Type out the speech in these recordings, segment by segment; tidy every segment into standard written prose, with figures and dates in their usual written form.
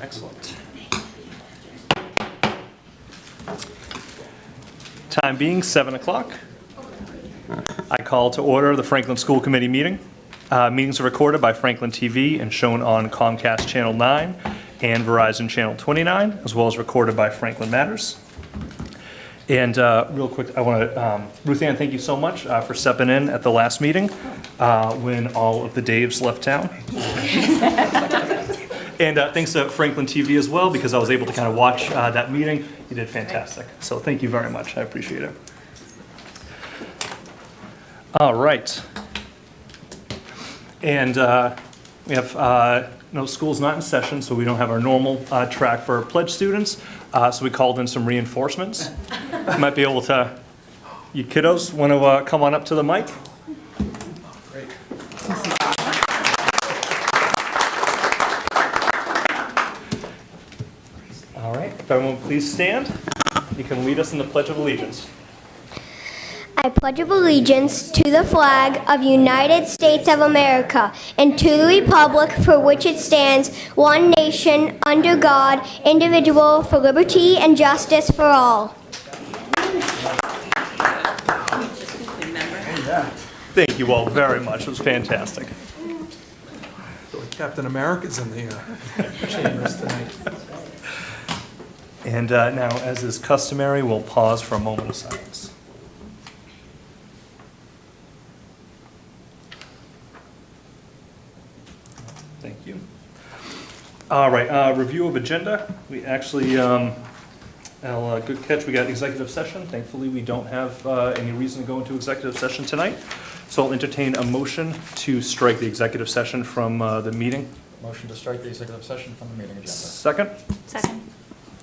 Excellent. Time being 7 o'clock. I call to order the Franklin School Committee meeting. Meetings are recorded by Franklin TV and shown on Comcast Channel 9 and Verizon Channel 29, as well as recorded by Franklin Matters. And real quick, I want to, Ruth Ann, thank you so much for stepping in at the last meeting when all of the Daves left town. And thanks to Franklin TV as well, because I was able to kind of watch that meeting. You did fantastic. So thank you very much. I appreciate it. All right. And we have no school's not in session, so we don't have our normal track for pledge students. So we called in some reinforcements. Might be able to, you kiddos want to come on up to the mic? Great. All right, if everyone please stand, you can lead us in the Pledge of Allegiance. I pledge allegiance to the flag of the United States of America and to the republic for which it stands, one nation, under God, indivisible, for liberty and justice for all. Thank you all very much. It was fantastic. Captain America's in the chambers tonight. And now, as is customary, we'll pause for a moment of silence. Thank you. All right, review of agenda. We actually, good catch, we got executive session. Thankfully, we don't have any reason to go into executive session tonight. So I'll entertain a motion to strike the executive session from the meeting. Motion to strike the executive session from the meeting agenda. Second? Second.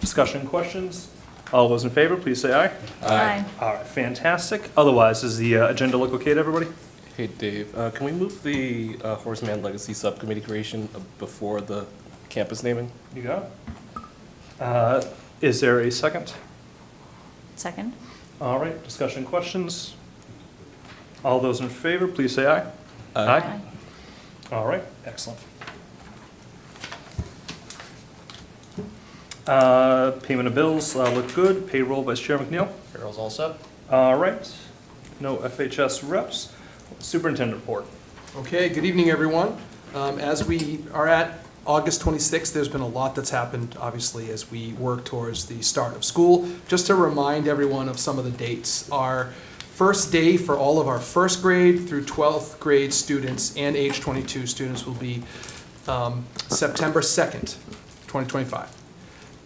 Discussion, questions? All those in favor, please say aye. Aye. All right, fantastic. Otherwise, does the agenda look okay to everybody? Hey, Dave, can we move the Horseman Legacy Subcommittee creation before the campus naming? You got it. Is there a second? Second. All right, discussion, questions? All those in favor, please say aye. Aye. All right, excellent. Payment of bills look good. Payroll, Vice Chair McNeil. Payroll's all set. All right, no FHS reps. Superintendent report. Okay, good evening, everyone. As we are at August 26th, there's been a lot that's happened, obviously, as we work towards the start of school. Just to remind everyone of some of the dates, our first day for all of our first grade through 12th grade students and age 22 students will be September 2nd, 2025.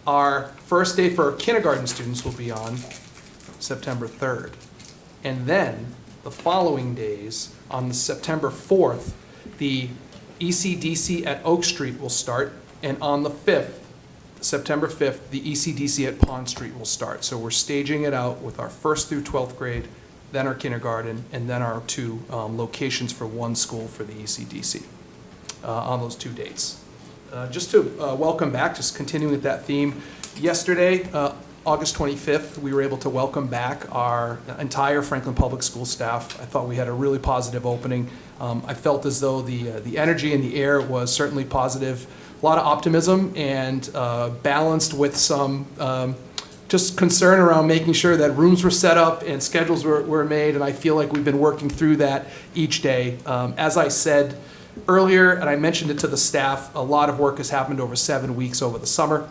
Our first day for our kindergarten students will be on September 3rd. And then the following days, on September 4th, the ECDC at Oak Street will start, and on the 5th, September 5th, the ECDC at Pond Street will start. So we're staging it out with our 1st through 12th grade, then our kindergarten, and then our two locations for one school for the ECDC on those two dates. Just to welcome back, just continuing with that theme, yesterday, August 25th, we were able to welcome back our entire Franklin Public School staff. I thought we had a really positive opening. I felt as though the energy in the air was certainly positive. A lot of optimism and balanced with some just concern around making sure that rooms were set up and schedules were made, and I feel like we've been working through that each day. As I said earlier, and I mentioned it to the staff, a lot of work has happened over 7 weeks over the summer.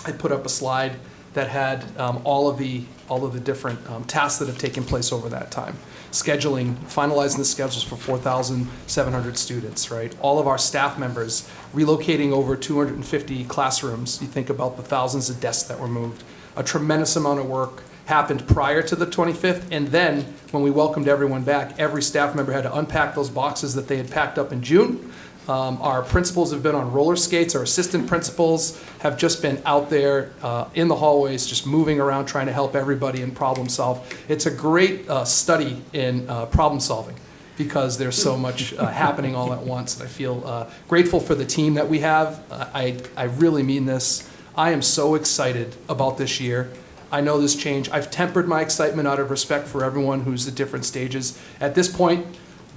I put up a slide that had all of the different tasks that have taken place over that time. Scheduling, finalizing the schedules for 4,700 students, right? All of our staff members relocating over 250 classrooms. You think about the thousands of desks that were moved. A tremendous amount of work happened prior to the 25th, and then when we welcomed everyone back, every staff member had to unpack those boxes that they had packed up in June. Our principals have been on roller skates. Our assistant principals have just been out there in the hallways, just moving around, trying to help everybody and problem solve. It's a great study in problem solving because there's so much happening all at once. And I feel grateful for the team that we have. I really mean this. I am so excited about this year. I know this change. I've tempered my excitement out of respect for everyone who's at different stages. At this point,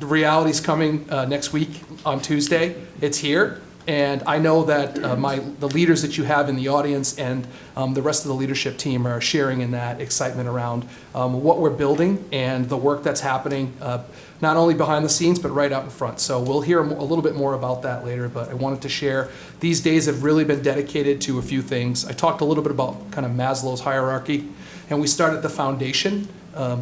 the reality's coming next week on Tuesday. It's here. And I know that the leaders that you have in the audience and the rest of the leadership team are sharing in that excitement around what we're building and the work that's happening, not only behind the scenes, but right out in front. So we'll hear a little bit more about that later, but I wanted to share. These days have really been dedicated to a few things. I talked a little bit about kind of Maslow's hierarchy, and we start at the foundation.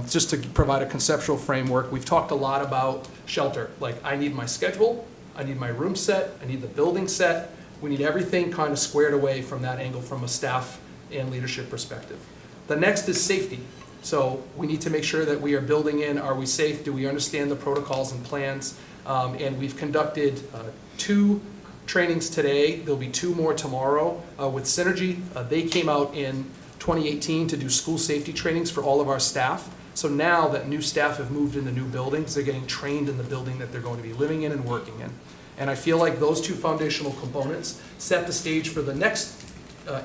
Just to provide a conceptual framework, we've talked a lot about shelter. Like, I need my schedule, I need my room set, I need the building set. We need everything kind of squared away from that angle from a staff and leadership perspective. The next is safety. So we need to make sure that we are building in, are we safe? Do we understand the protocols and plans? And we've conducted 2 trainings today. There'll be 2 more tomorrow with Synergy. They came out in 2018 to do school safety trainings for all of our staff. So now that new staff have moved into new buildings, they're getting trained in the building that they're going to be living in and working in. And I feel like those 2 foundational components set the stage for the next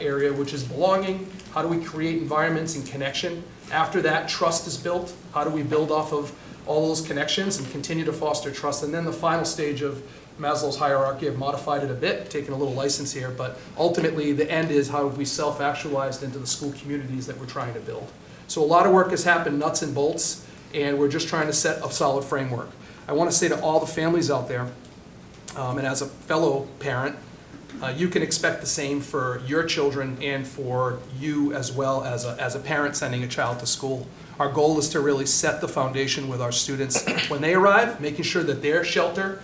area, which is belonging. How do we create environments and connection? After that, trust is built. How do we build off of all those connections and continue to foster trust? And then the final stage of Maslow's hierarchy, I've modified it a bit, taken a little license here, but ultimately the end is how have we self-actualized into the school communities that we're trying to build. So a lot of work has happened, nuts and bolts, and we're just trying to set a solid framework. I want to say to all the families out there, and as a fellow parent, you can expect the same for your children and for you as well as a parent sending a child to school. Our goal is to really set the foundation with our students when they arrive, making sure that their shelter,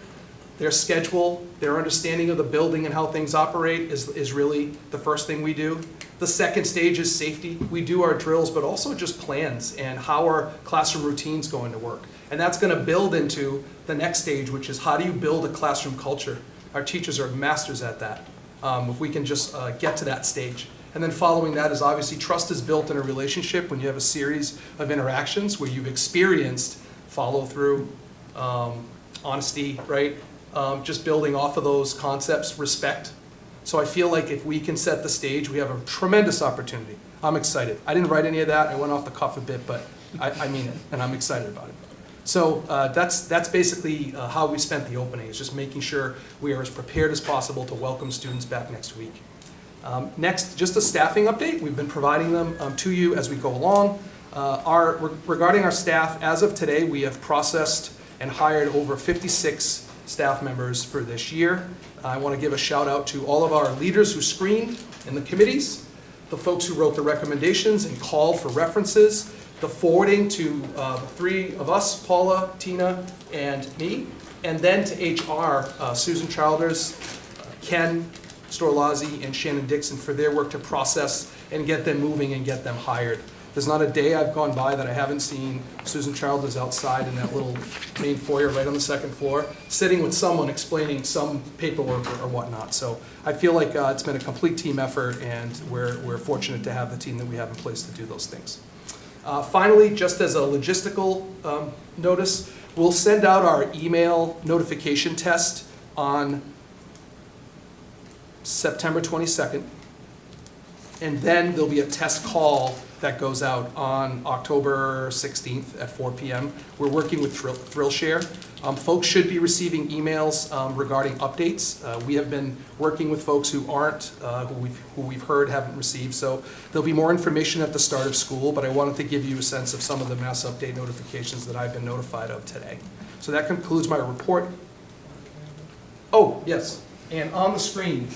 their schedule, their understanding of the building and how things operate is really the first thing we do. The second stage is safety. We do our drills, but also just plans and how are classroom routines going to work. And that's going to build into the next stage, which is how do you build a classroom culture? Our teachers are masters at that, if we can just get to that stage. And then following that is obviously trust is built in a relationship when you have a series of interactions where you've experienced follow through, honesty, right? Just building off of those concepts, respect. So I feel like if we can set the stage, we have a tremendous opportunity. I'm excited. I didn't write any of that. I went off the cuff a bit, but I mean it, and I'm excited about it. So that's basically how we spent the opening, is just making sure we are as prepared as possible to welcome students back next week. Next, just a staffing update. We've been providing them to you as we go along. Regarding our staff, as of today, we have processed and hired over 56 staff members for this year. I want to give a shout out to all of our leaders who screened in the committees, the folks who wrote the recommendations and called for references, the forwarding to the 3 of us, Paula, Tina, and me, and then to HR, Susan Childers, Ken Storlazzi, and Shannon Dixon for their work to process and get them moving and get them hired. There's not a day I've gone by that I haven't seen Susan Childers outside in that little main foyer right on the 2nd floor, sitting with someone explaining some paperwork or whatnot. So I feel like it's been a complete team effort, and we're fortunate to have the team that we have in place to do those things. Finally, just as a logistical notice, we'll send out our email notification test on September 22nd, and then there'll be a test call that goes out on October 16th at 4 p.m. We're working with ThrillShare. Folks should be receiving emails regarding updates. We have been working with folks who aren't, who we've heard haven't received. So there'll be more information at the start of school, but I wanted to give you a sense of some of the mass update notifications that I've been notified of today. So that concludes my report. Oh, yes, and on the screen,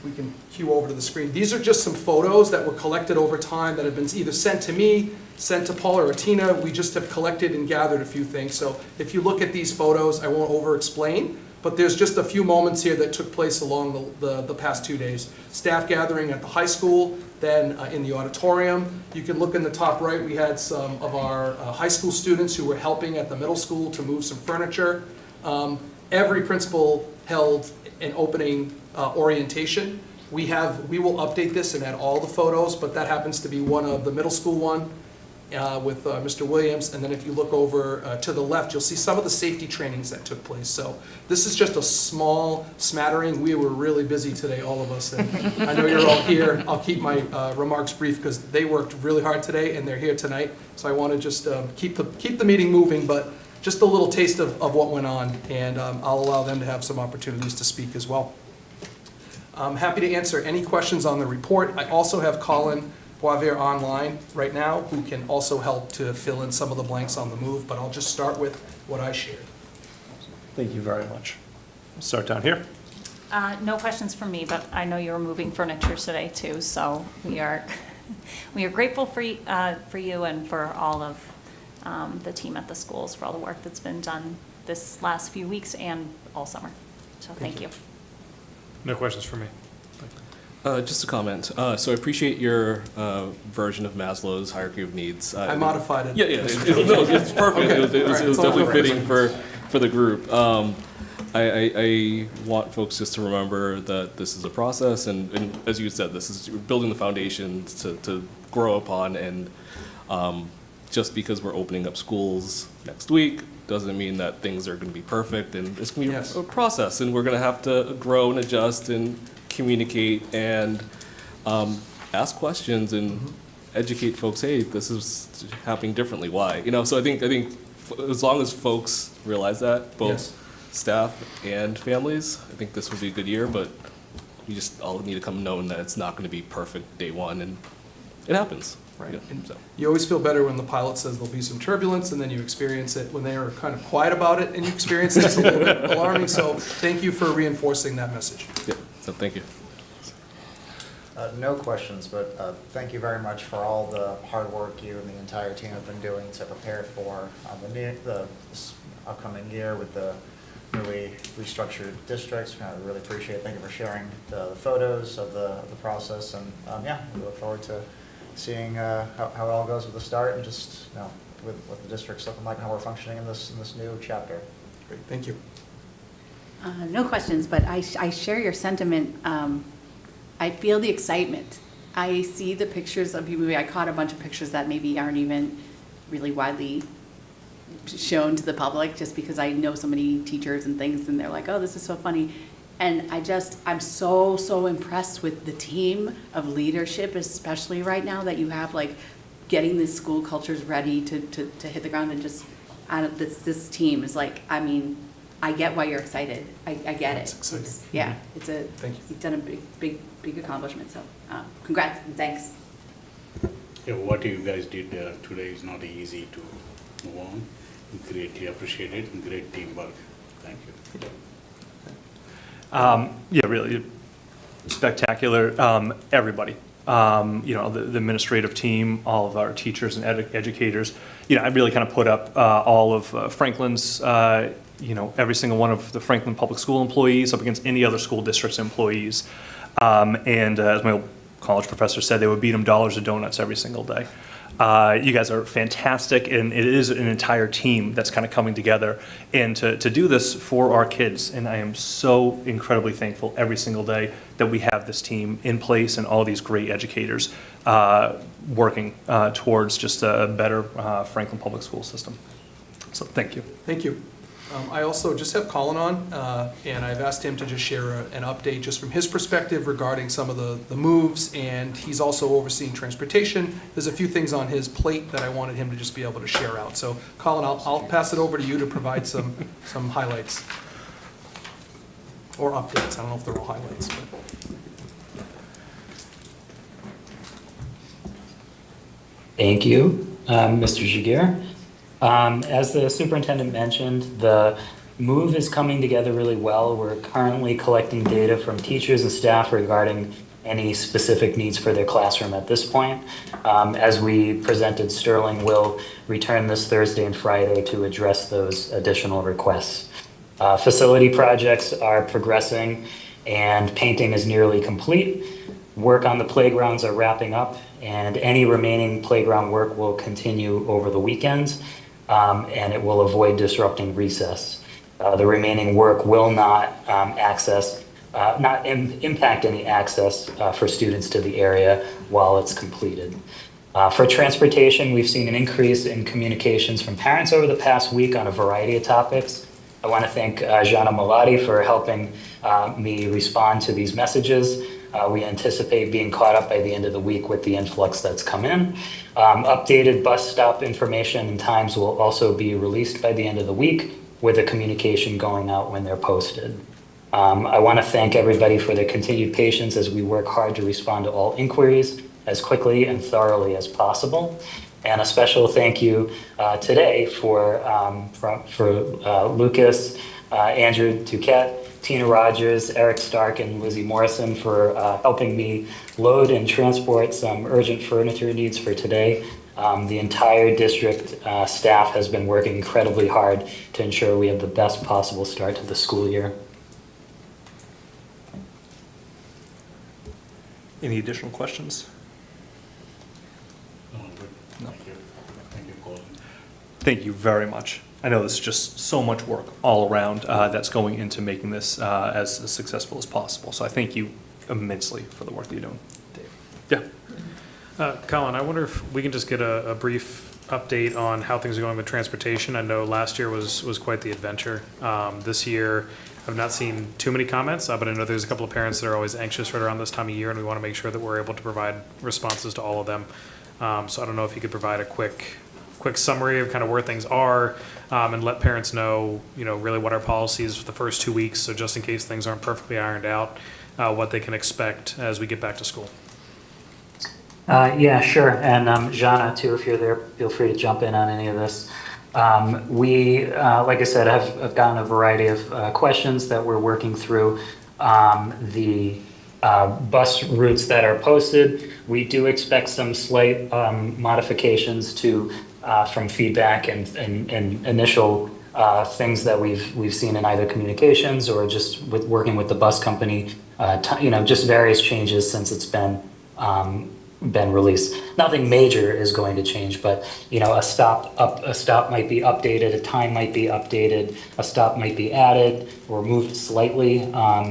we can cue over to the screen. These are just some photos that were collected over time that have been either sent to me, sent to Paula or Tina. We just have collected and gathered a few things. So if you look at these photos, I won't over-explain, but there's just a few moments here that took place along the past 2 days. Staff gathering at the high school, then in the auditorium. You can look in the top right, we had some of our high school students who were helping at the middle school to move some furniture. Every principal held an opening orientation. We will update this and add all the photos, but that happens to be one of the middle school one with Mr. Williams. And then if you look over to the left, you'll see some of the safety trainings that took place. So this is just a small smattering. We were really busy today, all of us, and I know you're all here. I'll keep my remarks brief because they worked really hard today and they're here tonight. So I want to just keep the meeting moving, but just a little taste of what went on, and I'll allow them to have some opportunities to speak as well. I'm happy to answer any questions on the report. I also have Colin Boisvert online right now, who can also help to fill in some of the blanks on the move, but I'll just start with what I shared. Thank you very much. Start down here. No questions from me, but I know you're moving furniture today too, so we are grateful for you and for all of the team at the schools for all the work that's been done this last few weeks and all summer. So thank you. No questions for me. Just a comment. So I appreciate your version of Maslow's hierarchy of needs. I modified it. Yeah, no, it's perfect. Okay. It was All right. definitely fitting for the group. I want folks just to remember that this is a process, and as you said, this is building the foundation to grow upon, and just because we're opening up schools next week doesn't mean that things are going to be perfect, and it's going to be Yes. a process, and we're going to have to grow and adjust and communicate and ask questions and educate folks. Hey, this is happening differently. Why? So I think as long as folks realize that, both Yes. staff and families, I think this will be a good year. But we just all need to come knowing that it's not going to be perfect day one, and it happens. Right. Yeah, And so. you always feel better when the pilot says there'll be some turbulence, and then you experience it when they are kind of quiet about it, and you experience it. It's a little bit alarming, so thank you for reinforcing that message. Yeah. So thank you. No questions, but thank you very much for all the hard work you and the entire team have been doing to prepare for this upcoming year with the newly restructured districts. I really appreciate it. Thank you for sharing the photos of the process, and yeah, we look forward to seeing how it all goes with the start, and just with what the district's looking like and how we're functioning in this new chapter. Great, thank you. No questions, but I share your sentiment. I feel the excitement. I see the pictures of you. Maybe I caught a bunch of pictures that maybe aren't even really widely shown to the public, just because I know so many teachers and things, and they're like, oh, this is so funny. And I'm so impressed with the team of leadership, especially right now that you have, like, getting the school cultures ready to hit the ground, and just, this team is like, I mean, I get why you're excited. I get it. It's exciting. Thank you. You've done a big accomplishment, so congrats and thanks. Yeah, what you guys did today is not easy to move on. Greatly appreciate it, and great teamwork. Thank you. Yeah, really spectacular. Everybody, the administrative team, all of our teachers and educators. I really kind of put up all of Franklin's, every single one of the Franklin Public School employees up against any other school district's employees. And as my old college professor said, they would beat them dollars to donuts every single day. You guys are fantastic, and it is an entire team that's kind of coming together and to do this for our kids. And I am so incredibly thankful every single day that we have this team in place and all these great educators working towards just a better Franklin Public School system. So thank you. Thank you. I also just have Colin on, and I've asked him to just share an update just from his perspective regarding some of the moves, and he's also overseeing transportation. There's a few things on his plate that I wanted him to just be able to share out. So Colin, I'll pass it over to you to provide some highlights or updates. I don't know if they're all highlights, but. Thank you, Mr. Jaguar. As the superintendent mentioned, the move is coming together really well. We're currently collecting data from teachers and staff regarding any specific needs for their classroom at this point. As we presented, Sterling will return this Thursday and Friday to address those additional requests. Facility projects are progressing, and painting is nearly complete. Work on the playgrounds are wrapping up, and any remaining playground work will continue over the weekends. And it will avoid disrupting recess. The remaining work will not impact any access for students to the area while it's completed. For transportation, we've seen an increase in communications from parents over the past week on a variety of topics. I want to thank Jana Malati for helping me respond to these messages. We anticipate being caught up by the end of the week with the influx that's come in. Updated bus stop information and times will also be released by the end of the week, with a communication going out when they're posted. I want to thank everybody for their continued patience as we work hard to respond to all inquiries as quickly and thoroughly as possible. And a special thank you today for Lucas, Andrew Duquette, Tina Rogers, Eric Stark, and Lizzie Morrison for helping me load and transport some urgent furniture needs for today. The entire district staff has been working incredibly hard to ensure we have the best possible start to the school year. Any additional questions? No, good. Thank you. Thank you, Colin. Thank you very much. I know there's just so much work all around that's going into making this as successful as possible. So I thank you immensely for the work that you're doing, Dave. Yeah. Colin, I wonder if we can just get a brief update on how things are going with transportation. I know last year was quite the adventure. This year, I've not seen too many comments, but I know there's a couple of parents that are always anxious right around this time of year, and we want to make sure that we're able to provide responses to all of them. So I don't know if you could provide a quick summary of kind of where things are, and let parents know, really what our policy is for the first 2 weeks. So just in case things aren't perfectly ironed out, what they can expect as we get back to school. Yeah, sure. And Jana, too, if you're there, feel free to jump in on any of this. We, like I said, have gotten a variety of questions that we're working through. The bus routes that are posted, we do expect some slight modifications to from feedback and initial things that we've seen in either communications or just with working with the bus company. Just various changes since it's been released. Nothing major is going to change, but a stop might be updated, a time might be updated, a stop might be added or moved slightly.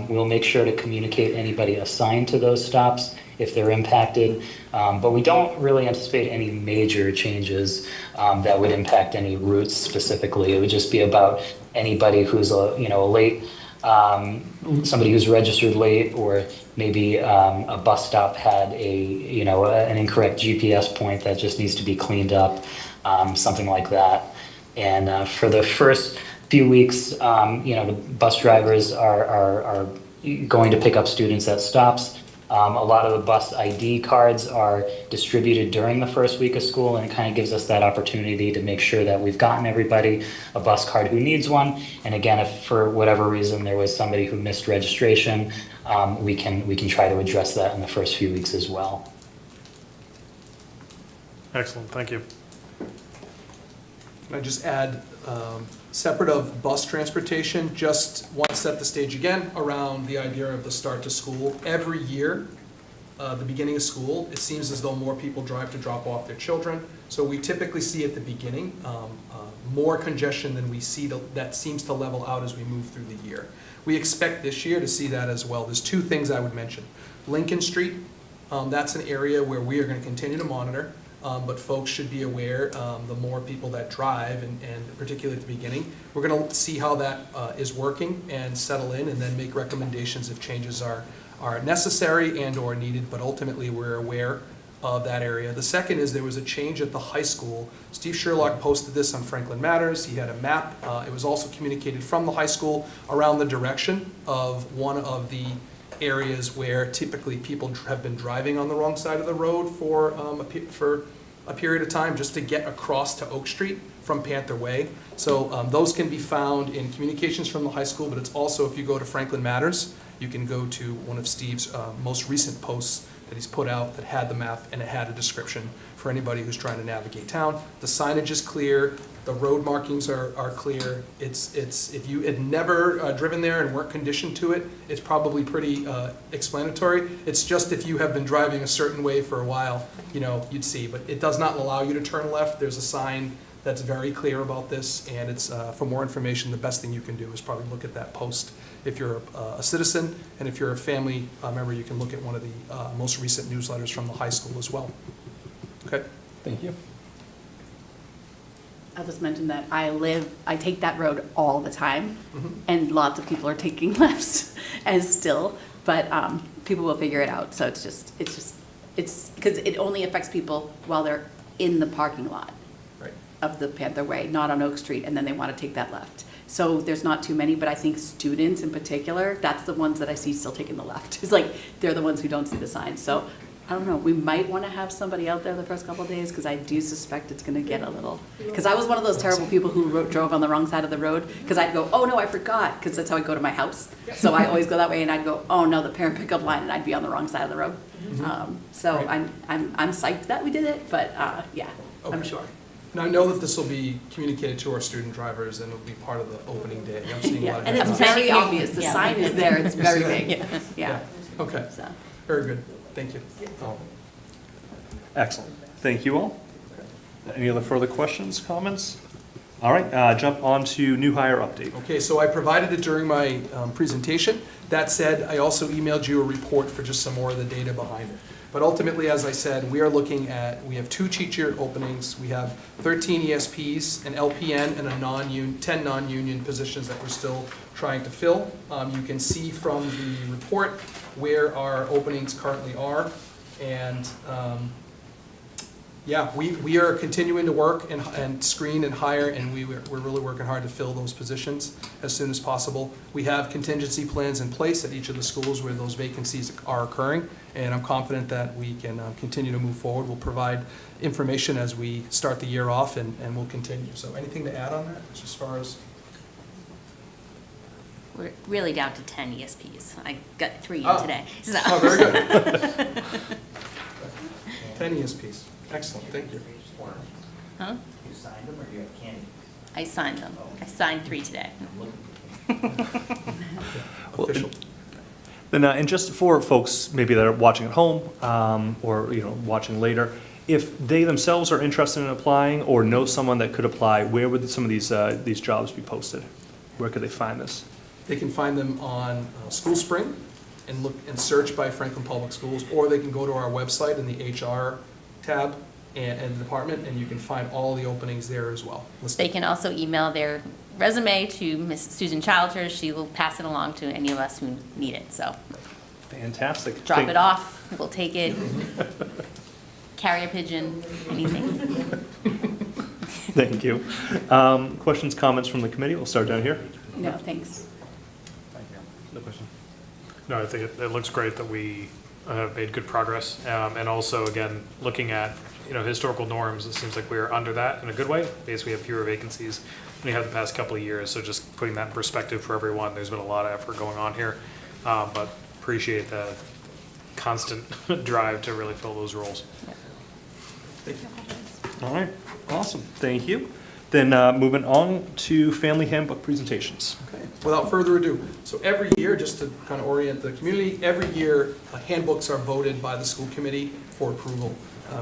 We'll make sure to communicate anybody assigned to those stops if they're impacted, but we don't really anticipate any major changes that would impact any routes specifically. It would just be about anybody who's a late, somebody who's registered late, or maybe a bus stop had an incorrect GPS point that just needs to be cleaned up, something like that. And for the first few weeks, the bus drivers are going to pick up students at stops. A lot of the bus ID cards are distributed during the first week of school, and it kind of gives us that opportunity to make sure that we've gotten everybody a bus card who needs one. And again, if for whatever reason there was somebody who missed registration, we can try to address that in the first few weeks as well. Excellent, thank you. Can I just add, separate of bus transportation, just want to set the stage again around the idea of the start to school. Every year, the beginning of school, it seems as though more people drive to drop off their children. So we typically see at the beginning more congestion than we see that seems to level out as we move through the year. We expect this year to see that as well. There's two things I would mention. Lincoln Street, that's an area where we are going to continue to monitor. But folks should be aware, the more people that drive, and particularly at the beginning, we're going to see how that is working and settle in, and then make recommendations if changes are necessary and or needed, but ultimately we're aware of that area. The second is there was a change at the high school. Steve Sherlock posted this on Franklin Matters. He had a map. It was also communicated from the high school around the direction of one of the areas where typically people have been driving on the wrong side of the road for a period of time, just to get across to Oak Street from Panther Way. So those can be found in communications from the high school, but it's also, if you go to Franklin Matters, you can go to one of Steve's most recent posts that he's put out that had the map, and it had a description for anybody who's trying to navigate town. The signage is clear. The road markings are clear. It's if you had never driven there and weren't conditioned to it, it's probably pretty explanatory. It's just if you have been driving a certain way for a while, you'd see. But it does not allow you to turn left. There's a sign that's very clear about this, and it's for more information, the best thing you can do is probably look at that post if you're a citizen, and if you're a family member, you can look at one of the most recent newsletters from the high school as well. Okay. Thank you. I'll just mention that I take that road all the time, Mm-hmm. and lots of people are taking lefts as still, but people will figure it out. So it's because it only affects people while they're in the parking lot Right. of the Panther Way, not on Oak Street, and then they want to take that left. So there's not too many, but I think students in particular, that's the ones that I see still taking the left. It's like, they're the ones who don't see the signs. So, I don't know, we might want to have somebody out there the first couple of days, because I do suspect it's going to get a little, because I was one of those terrible people who drove on the wrong side of the road, because I'd go, oh no, I forgot, because that's how I go to my house. So I always go that way, and I'd go, oh no, the parent pickup line, and I'd be on the wrong side of the road. So Right. I'm psyched that we did it, but yeah, I'm Okay. sure. Now, I know that this will be communicated to our student drivers, and it'll be part of the opening day. I'm seeing a Yeah, lot of and hands it's up. very obvious, the sign is there, it's very big, yeah. Okay, So. very good. Thank you. Excellent. Thank you all. Any other further questions, comments? All right, jump on to new hire update. Okay, so I provided it during my presentation. That said, I also emailed you a report for just some more of the data behind it. But ultimately, as I said, we are looking at, we have 2 teacher openings, we have 13 ESPs, an LPN, and a 10 non-union positions that we're still trying to fill. You can see from the report where our openings currently are. And yeah, we are continuing to work and screen and hire, and we're really working hard to fill those positions as soon as possible. We have contingency plans in place at each of the schools where those vacancies are occurring, and I'm confident that we can continue to move forward. We'll provide information as we start the year off, and we'll continue. So anything to add on that, just as far as? We're really down to 10 ESPs. I got 3 in Oh. today. So. Oh, very good. 10 ESPs. Excellent, thank you. Huh? You signed them or you have candy? I signed them. I signed 3 today. Official. Then, and just for folks maybe that are watching at home, or, watching later, if they themselves are interested in applying or know someone that could apply, where would some of these jobs be posted? Where could they find this? They can find them on School Spring and look and search by Franklin Public Schools, or they can go to our website in the HR tab and the department, and you can find all the openings there as well. They can also email their resume to Miss Susan Chilters. She will pass it along to any of us who need it. So Fantastic. drop it off. We'll take it. Carrier pigeon, anything. Thank you. Questions, comments from the committee? We'll start down here. No, thanks. No question. No, I think it looks great that we have made good progress. And also, again, looking at, historical norms, it seems like we're under that in a good way. Basically, we have fewer vacancies than we have the past couple of years. So just putting that in perspective for everyone, there's been a lot of effort going on here. But appreciate the constant drive to really fill those roles. All right, awesome. Thank you. Then moving on to family handbook presentations. Okay, without further ado, so every year, just to kind of orient the community, every year handbooks are voted by the school committee for approval.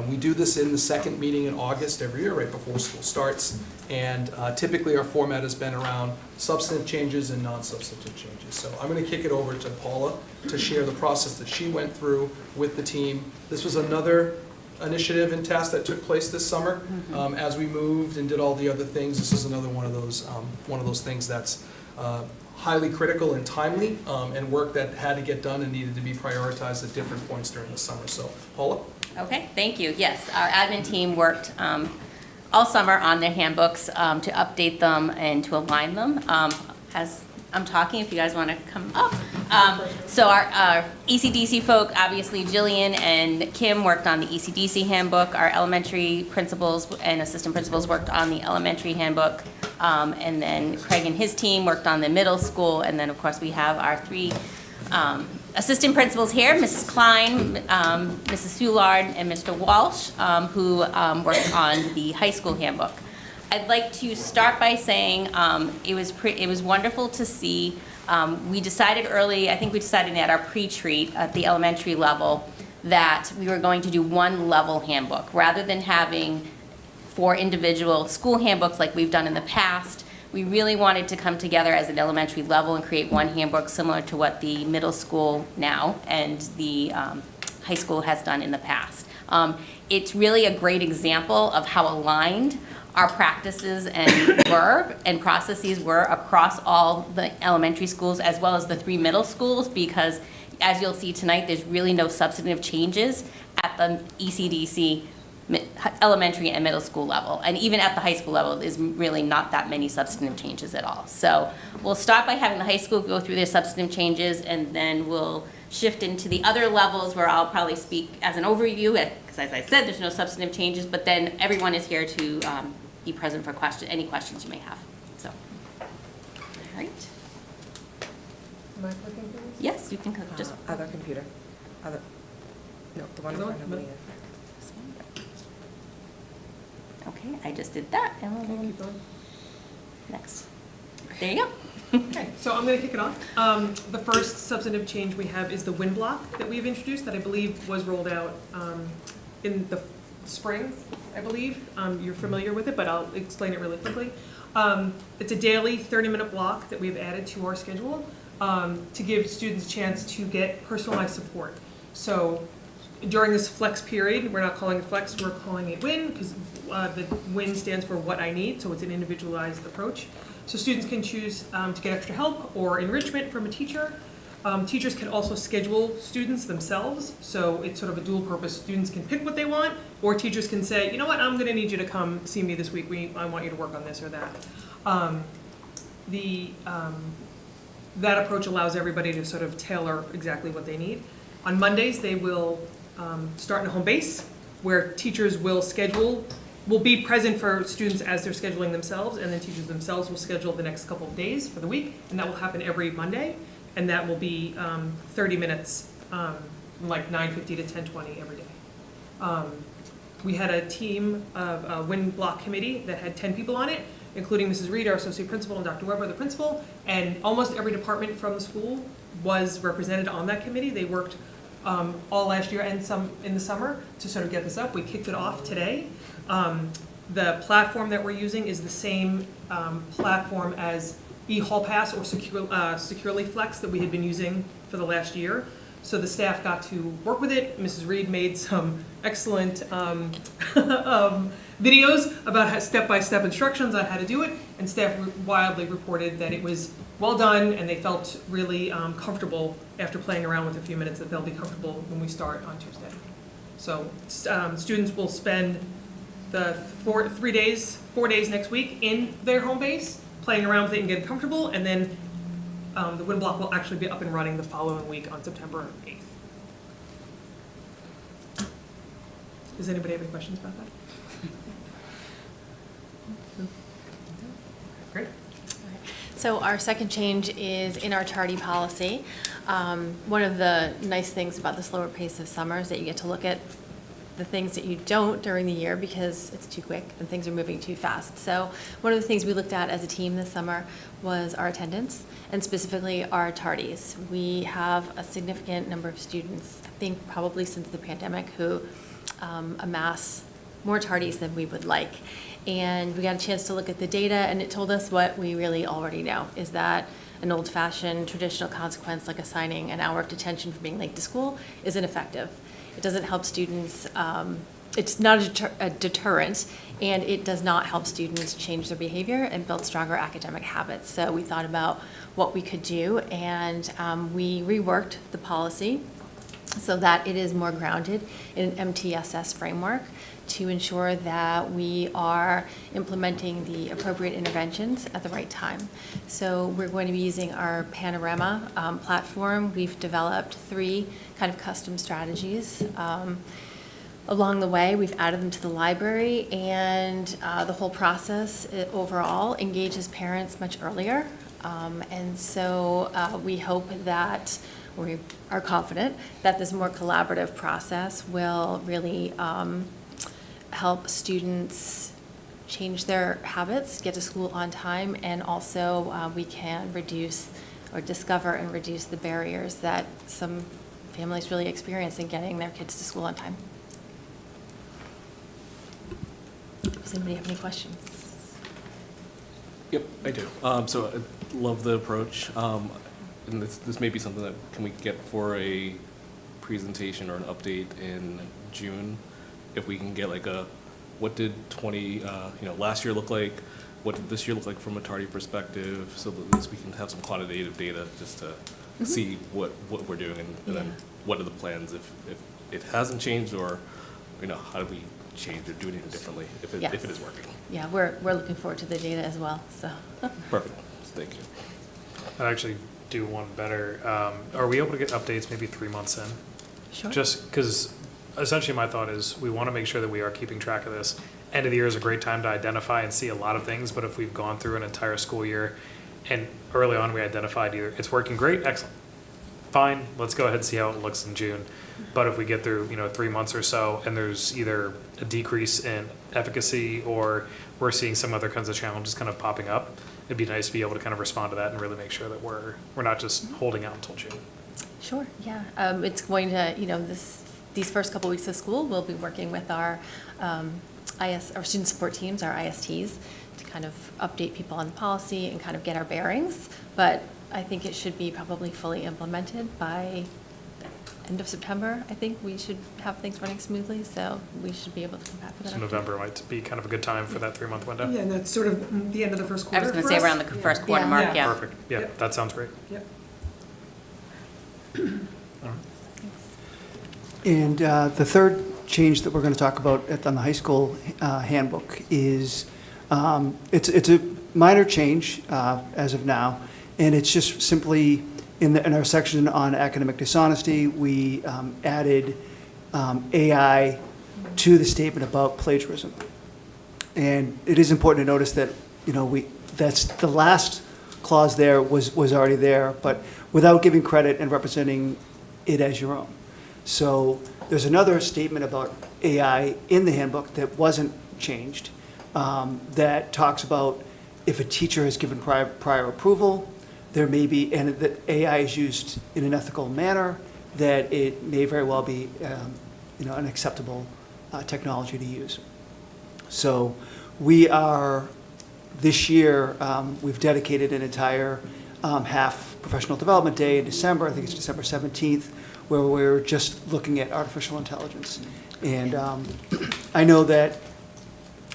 We do this in the second meeting in August every year, right before school starts, and typically our format has been around substantive changes and non-substantive changes. So I'm going to kick it over to Paula to share the process that she went through with the team. This was another initiative and task that took place this summer. As we moved and did all the other things, this is another one of those things that's highly critical and timely, and work that had to get done and needed to be prioritized at different points during the summer. So, Paula? Okay, thank you. Yes, our admin team worked all summer on their handbooks to update them and to align them. As I'm talking, if you guys want to come up. So our ECDC folk, obviously Jillian and Kim worked on the ECDC handbook. Our elementary principals and assistant principals worked on the elementary handbook. And then Craig and his team worked on the middle school. And then, of course, we have our 3 assistant principals here, Mrs. Klein, Mrs. Soulard, and Mr. Walsh, who worked on the high school handbook. I'd like to start by saying it was wonderful to see. We decided early, I think we decided at our pre-treat at the elementary level that we were going to do one level handbook rather than having 4 individual school handbooks like we've done in the past. We really wanted to come together as an elementary level and create one handbook similar to what the middle school now and the high school has done in the past. It's really a great example of how aligned our practices and processes were across all the elementary schools as well as the 3 middle schools, because as you'll see tonight, there's really no substantive changes at the ECDC elementary and middle school level. And even at the high school level, there's really not that many substantive changes at all. So we'll start by having the high school go through their substantive changes, and then we'll shift into the other levels where I'll probably speak as an overview, because as I said, there's no substantive changes, but then everyone is here to be present for any questions you may have. So, all right. Am I clicking through this? Yes, you can click just. Other computer. Other. No, the one in front of me. Okay, I just did that, and we'll Keep going. next. There you go. Okay, so I'm going to kick it off. The first substantive change we have is the wind block that we've introduced that I believe was rolled out in the spring, I believe. You're familiar with it, but I'll explain it really quickly. It's a daily 30-minute block that we've added to our schedule to give students a chance to get personalized support. So during this flex period, we're not calling it flex, we're calling it WIN, because the WIN stands for what I need, so it's an individualized approach. So students can choose to get extra help or enrichment from a teacher. Teachers can also schedule students themselves, so it's sort of a dual purpose. Students can pick what they want, or teachers can say, you know what, I'm gonna need you to come see me this week, I want you to work on this or that. That approach allows everybody to sort of tailor exactly what they need. On Mondays, they will start in a home base, where teachers will be present for students as they're scheduling themselves, and then teachers themselves will schedule the next couple of days for the week, and that will happen every Monday, and that will be 30 minutes, like 9:50 to 10:20 every day. We had a team of a WIN block committee that had 10 people on it, including Mrs. Reed, our associate principal, and Dr. Weber, the principal, and almost every department from the school was represented on that committee. They worked all last year and some in the summer to sort of get this up. We kicked it off today. The platform that we're using is the same platform as eHallPass or Securely Flex that we had been using for the last year. So the staff got to work with it. Mrs. Reed made some excellent videos about step-by-step instructions on how to do it, and staff wildly reported that it was well done, and they felt really comfortable after playing around with a few minutes that they'll be comfortable when we start on Tuesday. So students will spend the 4 days next week in their home base, playing around with it and getting comfortable, and then the WIN block will actually be up and running the following week on September 8th. Does anybody have any questions about that? Great. So our second change is in our tardy policy. One of the nice things about the slower pace of summer is that you get to look at the things that you don't during the year because it's too quick and things are moving too fast. So one of the things we looked at as a team this summer was our attendance, and specifically our tardies. We have a significant number of students, I think probably since the pandemic, who amass more tardies than we would like. And we got a chance to look at the data, and it told us what we really already know, is that an old-fashioned traditional consequence like assigning an hour of detention for being late to school is ineffective. It doesn't help students, it's not a deterrent, and it does not help students change their behavior and build stronger academic habits. So we thought about what we could do, and we reworked the policy so that it is more grounded in an MTSS framework to ensure that we are implementing the appropriate interventions at the right time. So we're going to be using our Panorama platform. We've developed 3 kind of custom strategies. Along the way, we've added them to the library, and the whole process overall engages parents much earlier. And so we hope that, we are confident that this more collaborative process will really help students change their habits, get to school on time, and also we can reduce or discover and reduce the barriers that some families really experience in getting their kids to school on time. Does anybody have any questions? Yep, I do. So I love the approach. And this may be something that can we get for a presentation or an update in June? If we can get like what did last year look like? what did this year look like from a tardy perspective, so that at least we can have some quantitative data just to see what we're doing and then what are the plans if it hasn't changed, or how do we change or do anything differently if it is working. Yeah, we're looking forward to the data as well, so. Perfect. Thank you. I'd actually do one better. Are we able to get updates maybe 3 months in? Sure. Just because essentially my thought is we want to make sure that we are keeping track of this. End of the year is a great time to identify and see a lot of things, but if we've gone through an entire school year and early on we identified either it's working great, excellent, fine, let's go ahead and see how it looks in June. But if we get through 3 months or so and there's either a decrease in efficacy or we're seeing some other kinds of challenges kind of popping up, it'd be nice to be able to kind of respond to that and really make sure that we're not just holding out until June. Sure, yeah. It's going to, these first couple weeks of school, we'll be working with our our student support teams, our ISTs, to kind of update people on the policy and kind of get our bearings. But I think it should be probably fully implemented by end of September. I think we should have things running smoothly, so we should be able to come back with it. So November might be kind of a good time for that 3-month window. Yeah, and that's sort of the end of the first I quarter was going to for say us. around the first quarter mark, yeah. Perfect. Yeah, Yep. that sounds great. Yep. And the third change that we're going to talk about on the high school handbook is, it's a minor change as of now, and it's just simply in our section on academic dishonesty, we added AI to the statement about plagiarism. And it is important to notice that, that's the last clause there was already there, but without giving credit and representing it as your own. So there's another statement about AI in the handbook that wasn't changed, that talks about if a teacher has given prior approval, there may be, and that AI is used in an ethical manner, that it may very well be an acceptable technology to use. So we are, this year, we've dedicated an entire half professional development day in December, I think it's December 17th, where we're just looking at artificial intelligence. And I know that,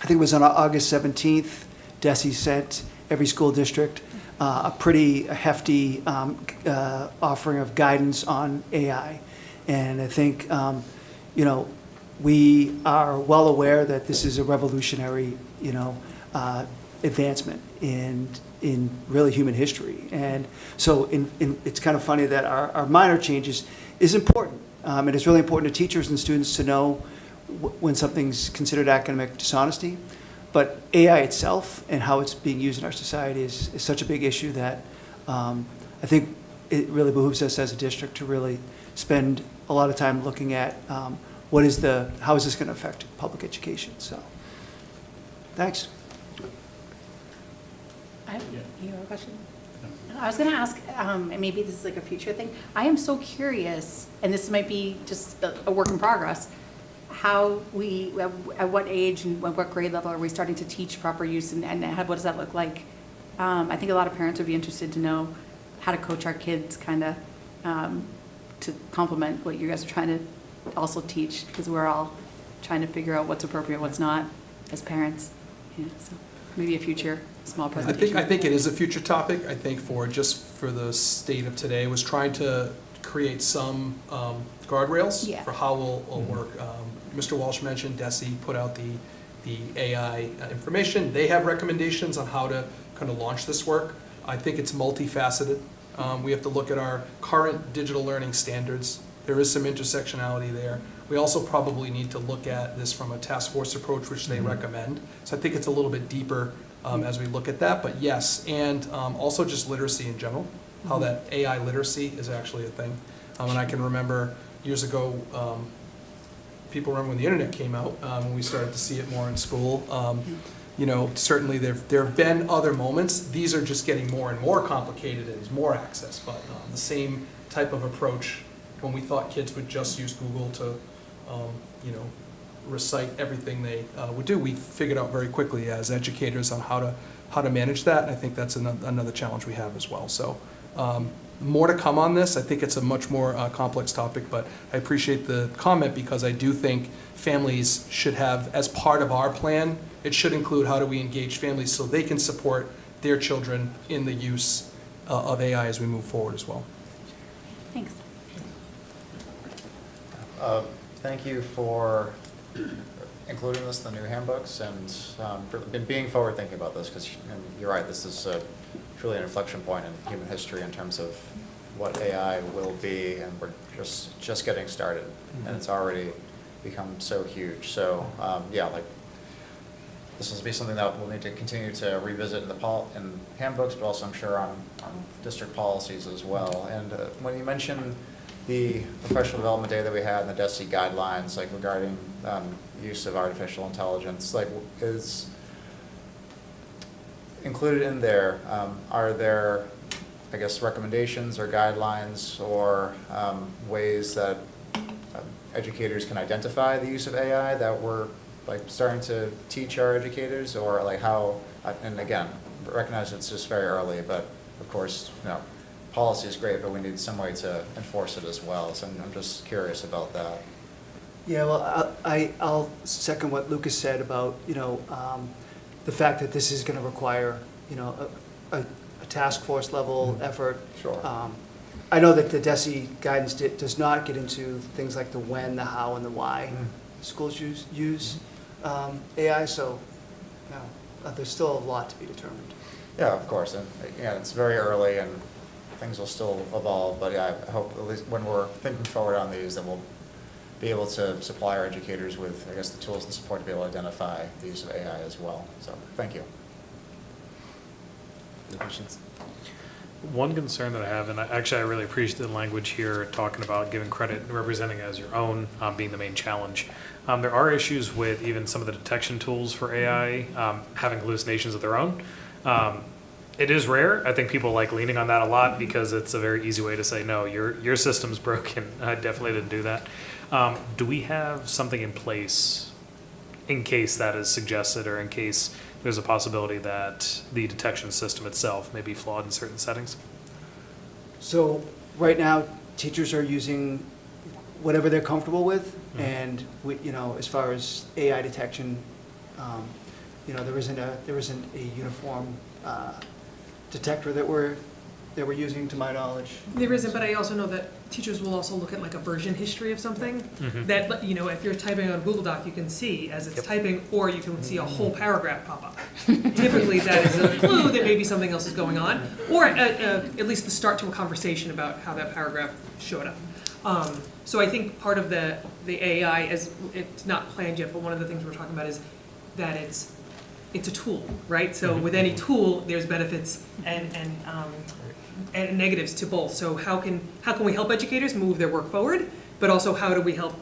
I think it was on August 17th, DESE sent every school district a pretty hefty offering of guidance on AI. And I think, we are well aware that this is a revolutionary, advancement in really human history. And so it's kind of funny that our minor changes is important. And it's really important to teachers and students to know when something's considered academic dishonesty. But AI itself and how it's being used in our society is such a big issue that I think it really behooves us as a district to really spend a lot of time looking at how is this going to affect public education. So, thanks. You have a question? I was going to ask, and maybe this is like a future thing. I am so curious, and this might be just a work in progress, how at what age and what grade level are we starting to teach proper use, and what does that look like? I think a lot of parents would be interested to know how to coach our kids kind of to complement what you guys are trying to also teach, because we're all trying to figure out what's appropriate, what's not, as parents. Yeah, so maybe a future small presentation. I think it is a future topic. I think for the state of today was trying to create some guardrails for how we'll work. Mr. Walsh mentioned DESE put out the AI information. They have recommendations on how to kind of launch this work. I think it's multifaceted. We have to look at our current digital learning standards. There is some intersectionality there. We also probably need to look at this from a task force approach, which they recommend. So I think it's a little bit deeper as we look at that. But yes, and also just literacy in general, how that AI literacy is actually a thing. And I can remember years ago, people remember when the internet came out, when we started to see it more in school. Certainly there have been other moments. These are just getting more and more complicated and there's more access. But the same type of approach, when we thought kids would just use Google to, recite everything they would do, we figured out very quickly as educators on how to manage that. And I think that's another challenge we have as well. So more to come on this. I think it's a much more complex topic, but I appreciate the comment because I do think families should have, as part of our plan, it should include how do we engage families so they can support their children in the use of AI as we move forward as well. Thanks. Thank you for including this in the new handbooks and being forward-thinking about this, because you're right, this is truly an inflection point in human history in terms of what AI will be, and we're just getting started, and it's already become so huge. So yeah, like this will be something that we'll need to continue to revisit in handbooks, but also I'm sure on district policies as well. And when you mention the professional development day that we had and the DESE guidelines, like regarding use of artificial intelligence, like is included in there, are there, I guess, recommendations or guidelines or ways that educators can identify the use of AI that we're like starting to teach our educators, or like how, and again, recognize it's just very early, but of course, you know, policy is great, but we need some way to enforce it as well. So I'm just curious about that. Yeah, well, I'll second what Lucas said about, you know, the fact that this is going to require, you know, a task force level effort. Sure. I know that the DESE guidance does not get into things like the when, the how, and the why schools use AI, so there's still a lot to be determined. Yeah, of course, and yeah, it's very early and things will still evolve, but yeah, I hope at least when we're thinking forward on these that we'll be able to supply our educators with, I guess, the tools and support to be able to identify the use of AI as well. So, thank you. Any questions? One concern that I have, and I really appreciate the language here talking about giving credit and representing it as your own being the main challenge. There are issues with even some of the detection tools for AI having hallucinations of their own. It is rare. I think people like leaning on that a lot because it's a very easy way to say, no, your system's broken. I definitely didn't do that. Do we have something in place in case that is suggested, or in case there's a possibility that the detection system itself may be flawed in certain settings? So right now, teachers are using whatever they're comfortable with, and we, you know, as far as AI detection, you know, there isn't a uniform detector that we're using, to my knowledge. There isn't, but I also know that teachers will also look at like a version history of something that, you know, if you're typing on Google Doc, you can see as it's typing, or you can see a whole paragraph pop up. Typically, that is a clue that maybe something else is going on, or at least the start to a conversation about how that paragraph showed up. So I think part of the AI, as it's not planned yet, but one of the things we're talking about is that it's a tool, right? So with any tool, there's benefits and negatives to both. So how can we help educators move their work forward, but also how do we help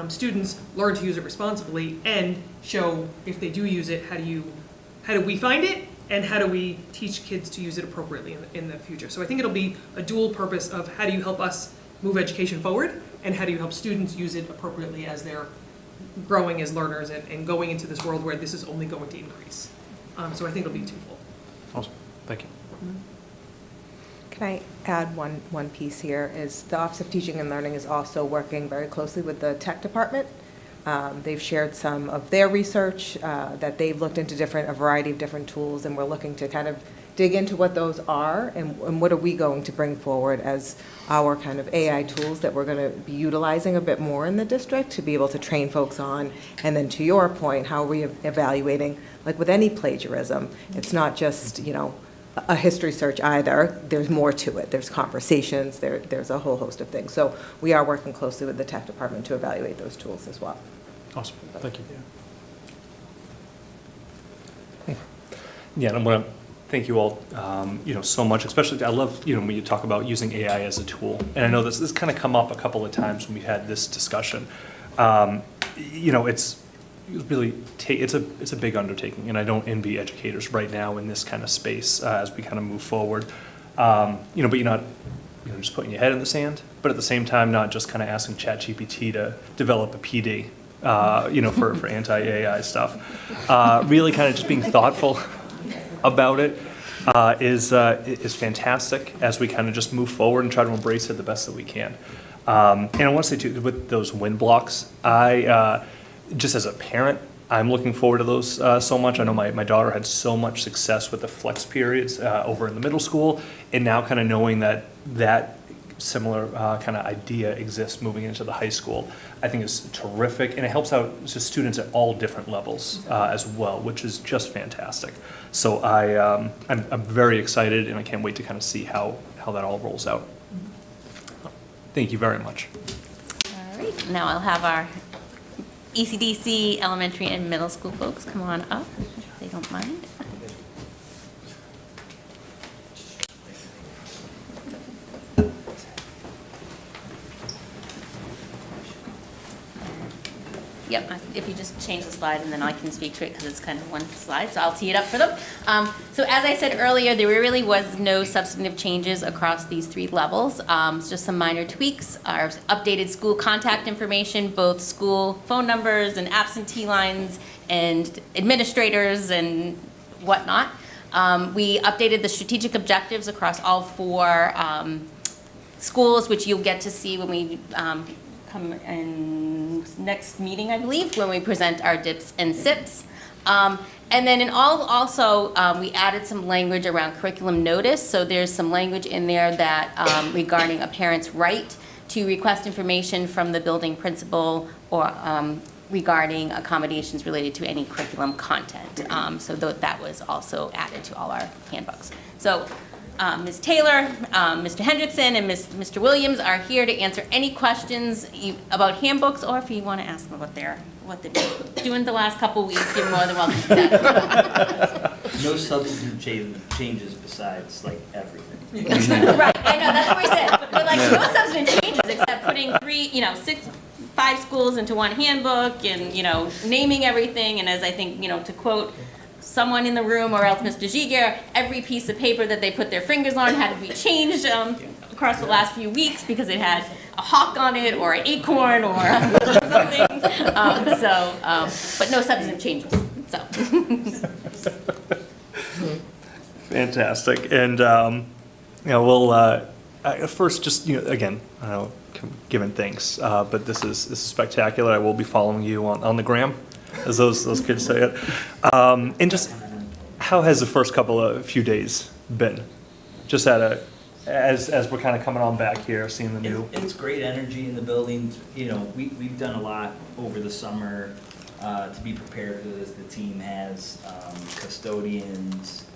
students learn to use it responsibly and show if they do use it, how do we find it, and how do we teach kids to use it appropriately in the future? So I think it'll be a dual purpose of how do you help us move education forward, and how do you help students use it appropriately as they're growing as learners and going into this world where this is only going to increase. So I think it'll be twofold. Awesome, thank you. Can I add one piece here? Is the Office of Teaching and Learning is also working very closely with the tech department. They've shared some of their research that they've looked into a variety of different tools, and we're looking to kind of dig into what those are and what are we going to bring forward as our kind of AI tools that we're going to be utilizing a bit more in the district to be able to train folks on. And then to your point, how are we evaluating, like with any plagiarism, it's not just, you know, a history search either. There's more to it. There's conversations, there's a whole host of things. So we are working closely with the tech department to evaluate those tools as well. Awesome, thank you. Yeah, and I'm going to thank you all, you know, so much. Especially, I love, you know, when you talk about using AI as a tool. And I know this kind of come up a couple of times when we had this discussion. You know, it's really it's a big undertaking, and I don't envy educators right now in this kind of space as we kind of move forward. You know, but you're not, you know, just putting your head in the sand, but at the same time, not just kind of asking ChatGPT to develop a PD. You know, for anti-AI stuff. Really kind of just being thoughtful about it. is fantastic as we kind of just move forward and try to embrace it the best that we can. And I want to say too, with those win blocks, just as a parent, I'm looking forward to those so much. I know my daughter had so much success with the flex periods over in the middle school, and now kind of knowing that similar kind of idea exists moving into the high school, I think is terrific, and it helps out just students at all different levels as well, which is just fantastic. So I'm very excited, and I can't wait to kind of see how that all rolls out. Thank you very much. All right, now I'll have our ECDC elementary and middle school folks come on up, if they don't mind. Yep, if you just change the slide and then I can speak to it because it's kind of one slide, so I'll tee it up for them. So as I said earlier, there really was no substantive changes across these 3 levels. It's just some minor tweaks. Our updated school contact information, both school phone numbers and absentee lines and administrators and whatnot. We updated the strategic objectives across all 4 schools, which you'll get to see when we come in next meeting, I believe, when we present our DIPs and SIPs. And then also, we added some language around curriculum notice. So there's some language in there that regarding a parent's right to request information from the building principal or regarding accommodations related to any curriculum content. So that was also added to all our handbooks. So Ms. Taylor, Mr. Hendrickson, and Mr. Williams are here to answer any questions about handbooks, or if you want to ask them what they've been doing the last couple weeks, you're more than welcome to do that. No substantive changes besides like everything. Right, I know, that's what we said. But like, no substantive changes except putting 5 schools into one handbook and, naming everything. And as I think, to quote someone in the room or else Mr. Giger, every piece of paper that they put their fingers on had to be changed across the last few weeks because it had a hawk on it or an acorn or something. But no substantive changes. So. Fantastic. And we'll first just again, I don't know, giving thanks, but this is spectacular. I will be following you on the gram, as those kids say it. And just how has the first few days been? Just as we're kind of coming on back here, seeing the new. It's great energy in the building. We've done a lot over the summer to be prepared for this. The team has custodians,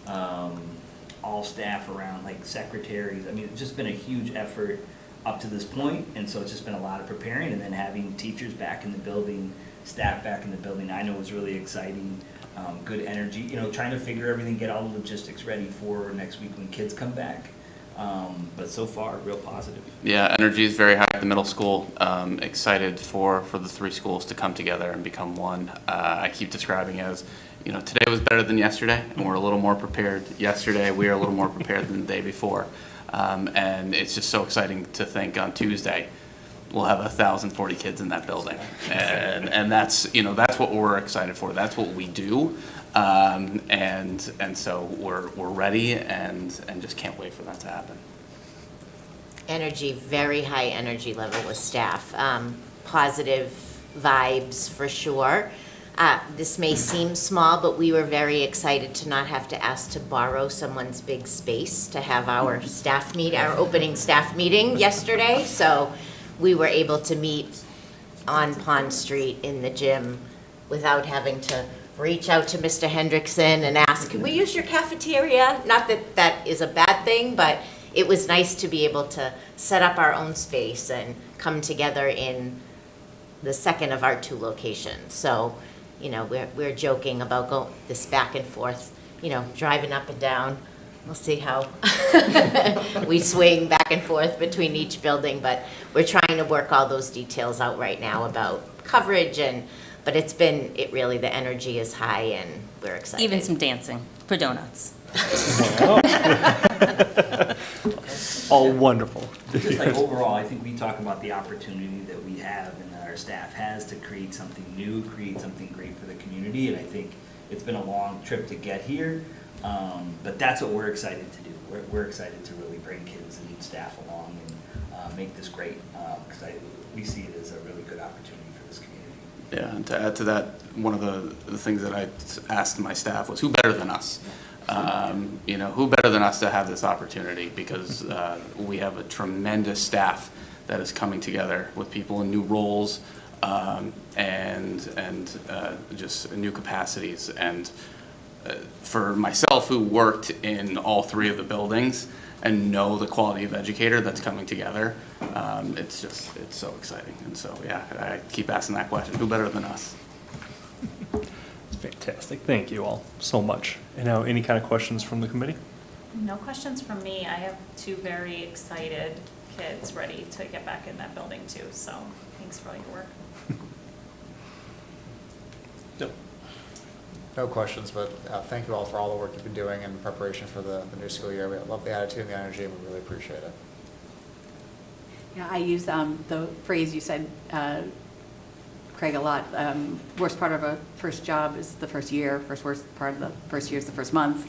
all staff around, like secretaries. I mean, it's just been a huge effort up to this point, and so it's just been a lot of preparing, and then having teachers back in the building, staff back in the building, I know was really exciting. Good energy, trying to figure everything, get all the logistics ready for next week when kids come back. But so far, real positive. Yeah, energy is very high at the middle school. Excited for the 3 schools to come together and become one. I keep describing it as, today was better than yesterday, and we're a little more prepared. Yesterday, we are a little more prepared than the day before. And it's just so exciting to think on Tuesday, we'll have 1,040 kids in that building. And that's, that's what we're excited for. That's what we do. And so we're ready and just can't wait for that to happen. Energy, very high energy level with staff. Positive vibes for sure. This may seem small, but we were very excited to not have to ask to borrow someone's big space to have our our opening staff meeting yesterday. So we were able to meet on Pond Street in the gym without having to reach out to Mr. Hendrickson and ask, can we use your cafeteria? Not that that is a bad thing, but it was nice to be able to set up our own space and come together in the second of our 2 locations. So, we're joking about going this back and forth, driving up and down. We'll see how we swing back and forth between each building, but we're trying to work all those details out right now about coverage but it really, the energy is high and we're excited. Even some dancing for donuts. All wonderful. Just like overall, I think we talk about the opportunity that we have and that our staff has to create something new, create something great for the community, and I think it's been a long trip to get here. But that's what we're excited to do. We're excited to really bring kids and staff along and make this great, because we see it as a really good opportunity for this community. Yeah, and to add to that, one of the things that I asked my staff was, who better than us? You know, who better than us to have this opportunity? Because we have a tremendous staff that is coming together with people in new roles and just new capacities. And for myself, who worked in all three of the buildings and know the quality of educator that's coming together, it's so exciting. And so, yeah, I keep asking that question, who better than us? It's fantastic. Thank you all so much. And now, any kind of questions from the committee? No questions from me. I have two very excited kids ready to get back in that building too, so thanks for all your work. No questions, but thank you all for all the work you've been doing in preparation for the new school year. We love the attitude and the energy, and we really appreciate it. Yeah, I use the phrase you said, Craig, a lot. Worst part of a first job is the first year. Worst part of the first year is the first month,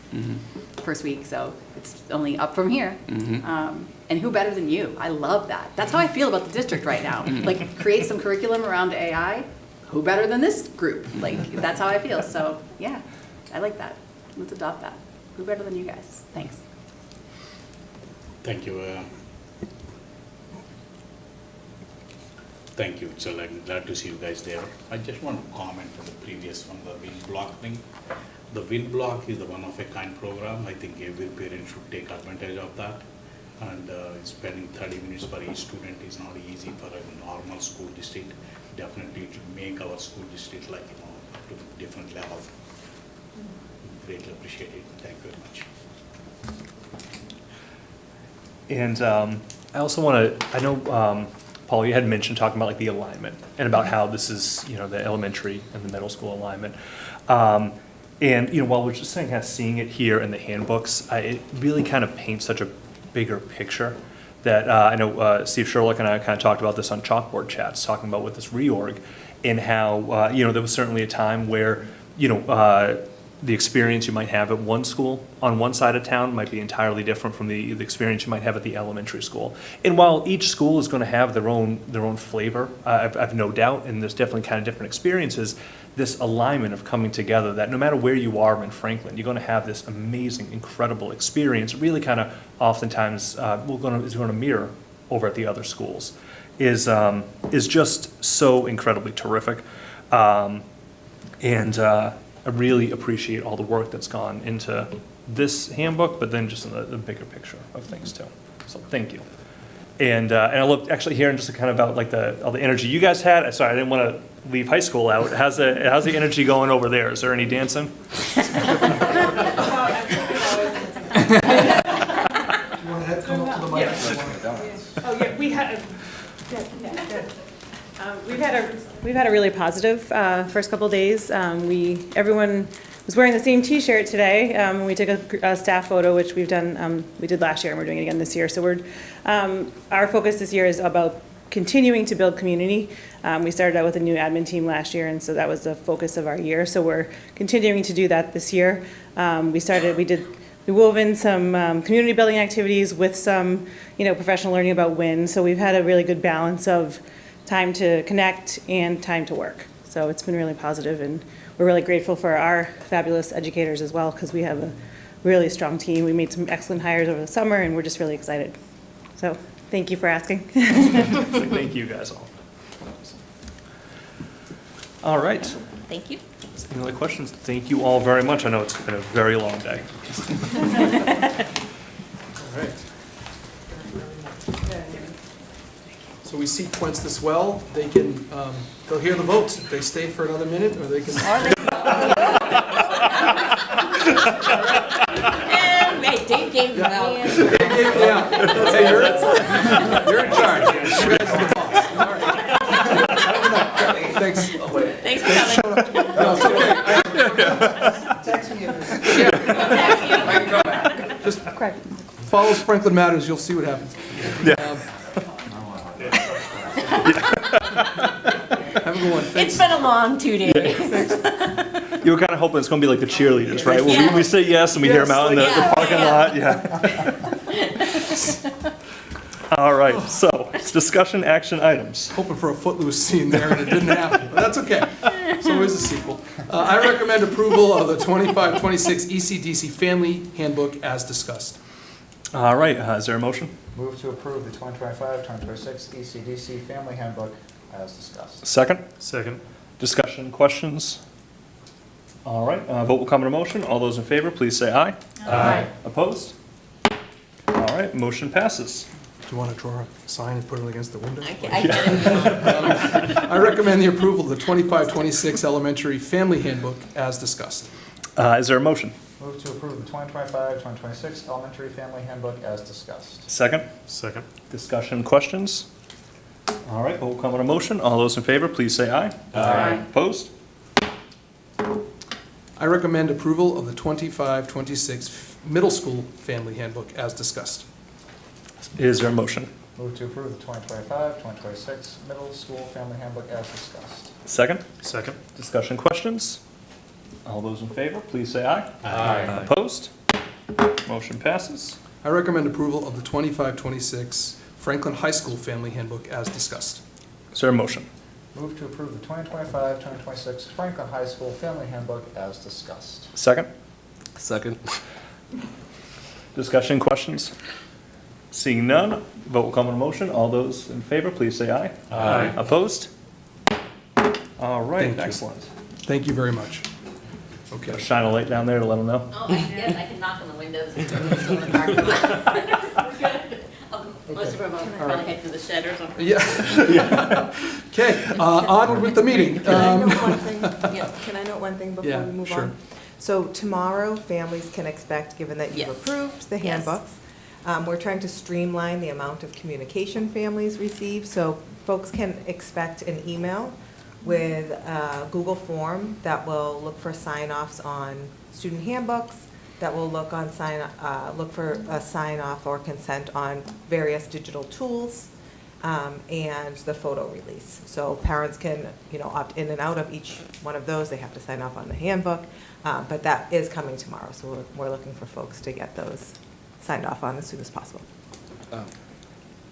first week. So it's only up from here. And who better than you? I love that. That's how I feel about the district right now. Like, create some curriculum around AI. Who better than this group? Like, that's how I feel. So yeah, I like that. Let's adopt that. Who better than you guys? Thanks. Thank you. Thank you. So glad to see you guys there. I just want to comment from the previous one, the wheel block thing. The wheel block is the one of a kind program. I think every parent should take advantage of that. And spending 30 minutes for each student is not easy for a normal school district. Definitely it should make our school district like, you know, to a different level. Greatly appreciate it. Thank you very much. And I also want to, I know, Paul, you had mentioned talking about like the alignment and about how this is, you know, the elementary and the middle school alignment. And, you know, while we're just saying, kind of seeing it here in the handbooks, it really kind of paints such a bigger picture that I know Steve Sherlock and I kind of talked about this on chalkboard chats, talking about with this reorg and how, you know, there was certainly a time where, you know, the experience you might have at one school on one side of town might be entirely different from the experience you might have at the elementary school. And while each school is going to have their own flavor, I've no doubt, and there's definitely kind of different experiences, this alignment of coming together, that no matter where you are in Franklin, you're going to have this amazing, incredible experience, really kind of oftentimes is going to mirror over at the other schools, is just so incredibly terrific. And I really appreciate all the work that's gone into this handbook, but then just in the bigger picture of things too. So thank you. And I looked actually hearing just kind of about like all the energy you guys had. Sorry, I didn't want to leave high school out. How's the energy going over there? Is there any dancing? You want to come up to the microphone? Oh, yeah, we had, we've had a really positive first couple days. Everyone was wearing the same T-shirt today. We took a staff photo, which we did last year, and we're doing it again this year. So our focus this year is about continuing to build community. We started out with a new admin team last year, and so that was the focus of our year. So we're continuing to do that this year. We wove in some community building activities with some, professional learning about WIN. So we've had a really good balance of time to connect and time to work. So it's been really positive, and we're really grateful for our fabulous educators as well, because we have a really strong team. We made some excellent hires over the summer, and we're just really excited. So thank you for asking. Thank you guys all. All right. Thank you. Any other questions? Thank you all very much. I know it's been a very long day. All right. So we sequence this well. They can, they'll hear the votes if they stay for another minute, or they can. Wait, Dave gave them out. Yeah. Hey, you're in charge. You guys are the boss. All right. Thanks. Thanks for coming. No, it's okay. Just follow Franklin Matters, you'll see what happens. Have a good one. Thanks. It's been a long 2 days. Thanks. You were kind of hoping it's going to be like the cheerleaders, right? Well, we say yes and we hear them out in the parking lot, yeah. All right, so discussion action items. Hoping for a Footloose scene there, and it didn't happen, but that's okay. It's always a sequel. I recommend approval of the 25-26 ECDC Family Handbook as discussed. All right, is there a motion? Move to approve the 2025-2026 ECDC Family Handbook as discussed. Second? Second. Discussion, questions? All right, vote will come in a motion. All those in favor, please say aye. Aye. Opposed? All right, motion passes. Do you want to draw a sign and put it against the window? I get it. I recommend the approval of the 25-26 Elementary Family Handbook as discussed. Is there a motion? Move to approve the 2025-2026 Elementary Family Handbook as discussed. Second? Second. Discussion, questions? All right, vote will come in a motion. All those in favor, please say aye. Aye. Opposed? I recommend approval of the 25-26 Middle School Family Handbook as discussed. Is there a motion? Move to approve the 2025-2026 Middle School Family Handbook as discussed. Second? Second. Discussion, questions? All those in favor, please say aye. Aye. Opposed? Motion passes. I recommend approval of the 25-26 Franklin High School Family Handbook as discussed. Is there a motion? Move to approve the 2025-2026 Franklin High School Family Handbook as discussed. Second? Second. Discussion, questions? Seeing none, vote will come in a motion. All those in favor, please say aye. Aye. Opposed? All right, Thank you. excellent. Thank you very much. Okay. Shine a light down there to let them know. Oh, yes, I can knock on the windows if they're still in the parking lot. We're good. Most of them will probably head to the shed or something. Yeah. Okay, onward with the meeting. Can I note one thing? Yeah. Can I note one thing before Yeah, we move sure. on? So tomorrow, families can expect, given that you've Yes. approved the Yes. handbooks, we're trying to streamline the amount of communication families receive. So folks can expect an email with a Google form that will look for sign-offs on student handbooks, that will look for a sign-off or consent on various digital tools, and the photo release. So parents can, opt in and out of each one of those. They have to sign off on the handbook, but that is coming tomorrow. So we're looking for folks to get those signed off on as soon as possible.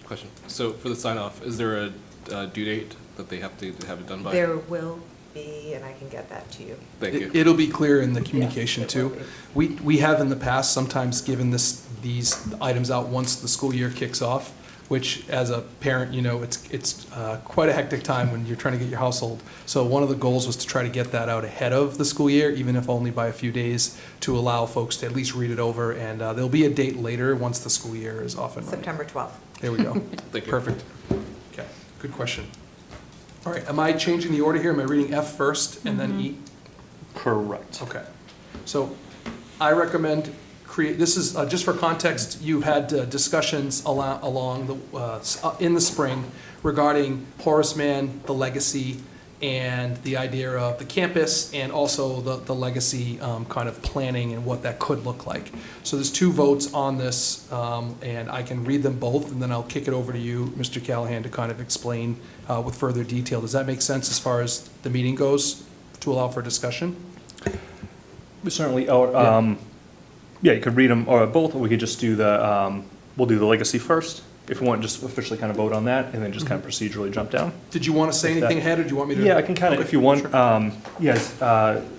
Question. So for the sign off, is there a due date that they have to have it done by? There will be, and I can get that to you. Thank you. It'll be clear in the communication Yes, it will too. be. We have in the past sometimes given these items out once the school year kicks off, which as a parent, it's quite a hectic time when you're trying to get your household. So one of the goals was to try to get that out ahead of the school year, even if only by a few days, to allow folks to at least read it over. And there'll be a date later once the school year is off and running. September 12th. There we go. Thank you. Perfect. Okay, good question. All right, am I changing the order here? Am I reading F first and then E? Correct. Okay. So I recommend this is, just for context, you've had discussions in the spring regarding Horace Mann, the legacy, and the idea of the campus, and also the legacy kind of planning and what that could look like. So there's two votes on this, and I can read them both, and then I'll kick it over to you, Mr. Callahan, to kind of explain with further detail. Does that make sense as far as the meeting goes, to allow for discussion? We certainly, yeah, you could read them or both, or we could just do we'll do the legacy first, if we want to just officially kind of vote on that, and then just kind of procedurally jump down. Did you want to say anything ahead, or do you want me to? Yeah, I can kind of, Okay, if you want. sure. Yes,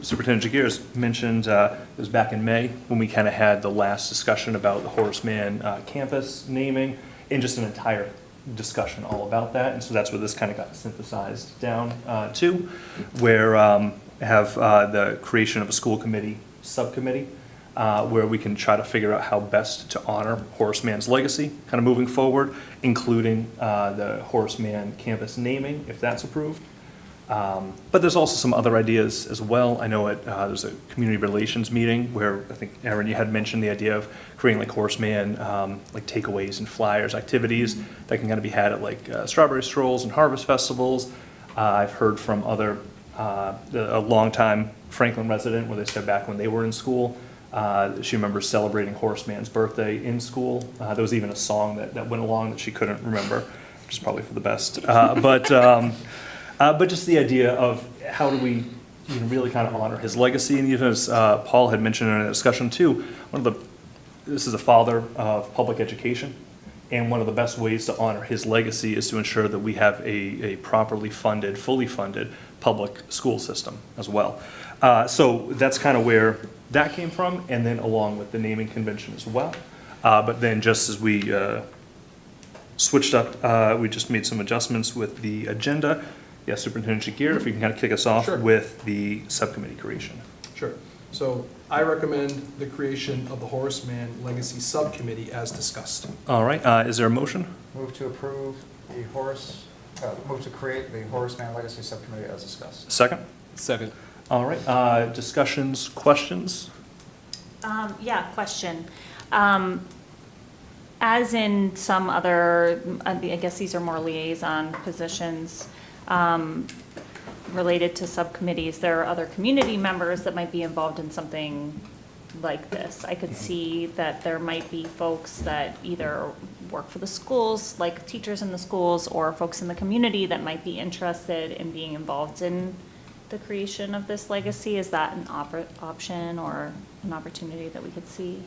Superintendent Jagiers mentioned, it was back in May, when we kind of had the last discussion about the Horace Mann campus naming, and just an entire discussion all about that. And so that's where this kind of got synthesized down to, where have the creation of a school committee subcommittee, where we can try to figure out how best to honor Horace Mann's legacy, kind of moving forward, including the Horace Mann campus naming, if that's approved. But there's also some other ideas as well. I know there's a community relations meeting where I think, Erin, you had mentioned the idea of creating like Horace Mann, like takeaways and flyers, activities that can kind of be had at like strawberry strolls and harvest festivals. I've heard from a longtime Franklin resident where they said back when they were in school, she remembers celebrating Horace Mann's birthday in school. There was even a song that went along that she couldn't remember, which is probably for the best. But just the idea of how do we you can really kind of honor his legacy. And even as Paul had mentioned in a discussion too, this is a father of public education. And one of the best ways to honor his legacy is to ensure that we have a properly funded, fully funded public school system as well. So that's kind of where that came from, and then along with the naming convention as well. But then just as we switched up, we just made some adjustments with the agenda. Yeah, Superintendent Shakir, if you can kind of kick us off with the subcommittee creation. Sure. So I recommend the creation of the Horace Mann Legacy Subcommittee as discussed. All right, is there a motion? Move to approve the move to create the Horace Mann Legacy Subcommittee as discussed. Second? Second. All right, discussions, questions? Yeah, question. As in some other, I guess these are more liaison positions, related to subcommittees, there are other community members that might be involved in something like this. I could see that there might be folks that either work for the schools, like teachers in the schools, or folks in the community that might be interested in being involved in the creation of this legacy. Is that an option or an opportunity that we could see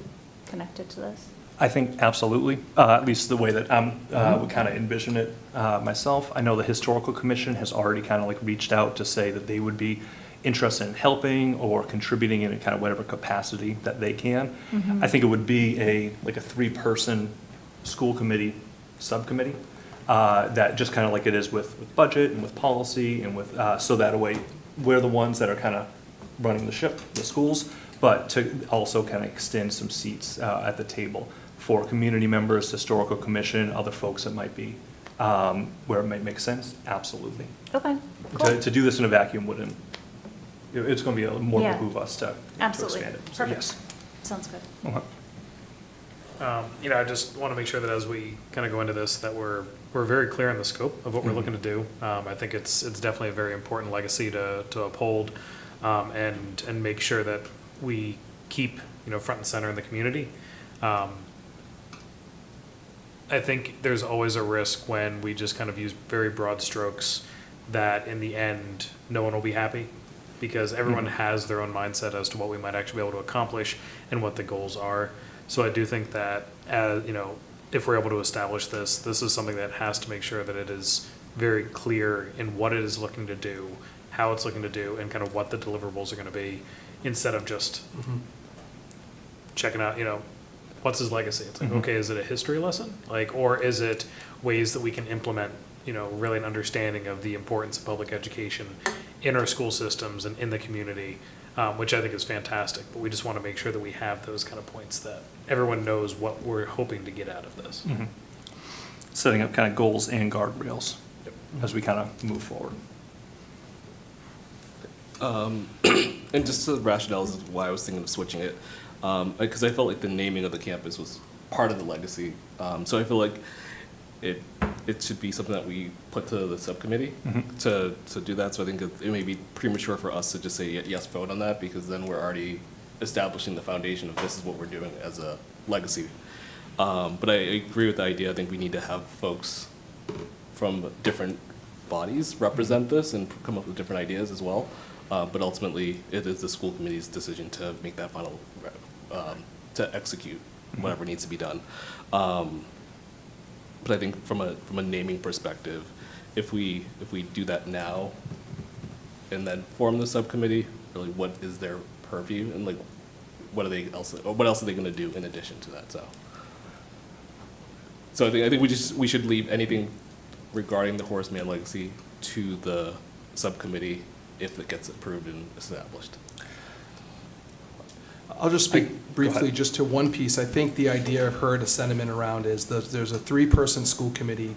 connected to this? I think absolutely, at least the way that I would kind of envision it myself. I know the Historical Commission has already kind of like reached out to say that they would be interested in helping or contributing in kind of whatever capacity that they can. Mhm. I think it would be a 3-person school committee subcommittee that just kind of like it is with budget and with policy and with, so that way we're the ones that are kind of running the ship, the schools, but to also kind of extend some seats at the table for community members, Historical Commission, other folks that might be, where it might make sense, absolutely. Okay, cool. To do this in a vacuum wouldn't, it's going to be more Yeah. behoove us to Absolutely. expand it. So, Perfect. yes. Sounds good. I just want to make sure that as we kind of go into this, that we're very clear on the scope of what we're looking to do. I think it's definitely a very important legacy to uphold, and make sure that we keep, front and center in the community. I think there's always a risk when we just kind of use very broad strokes that in the end, no one will be happy, because everyone has their own mindset as to what we might actually be able to accomplish and what the goals are. So I do think that, if we're able to establish this is something that has to make sure that it is very clear in what it is looking to do, how it's looking to do, and kind of what the deliverables are going to be, instead of just checking out, what's his legacy? It's like, okay, is it a history lesson? Or is it ways that we can implement, really an understanding of the importance of public education in our school systems and in the community, which I think is fantastic. But we just want to make sure that we have those kind of points that everyone knows what we're hoping to get out of this. Setting up kind of goals and guardrails as we kind of move forward. And just the rationales of why I was thinking of switching it, because I felt like the naming of the campus was part of the legacy. So I feel like it should be something that we put to the subcommittee to do that. So I think it may be premature for us to just say yes, vote on that, because then we're already establishing the foundation of this is what we're doing as a legacy. But I agree with the idea. I think we need to have folks from different bodies represent this and come up with different ideas as well. But ultimately, it is the school committee's decision to make that final, to execute whatever needs to be done. But I think from a naming perspective, if we do that now and then form the subcommittee, really what is their purview and what else are they going to do in addition to that? So I think we should leave anything regarding the Horace Mann legacy to the subcommittee if it gets approved and established. I'll just speak briefly just to one piece. I think the idea I've heard a sentiment around is there's a 3-person school committee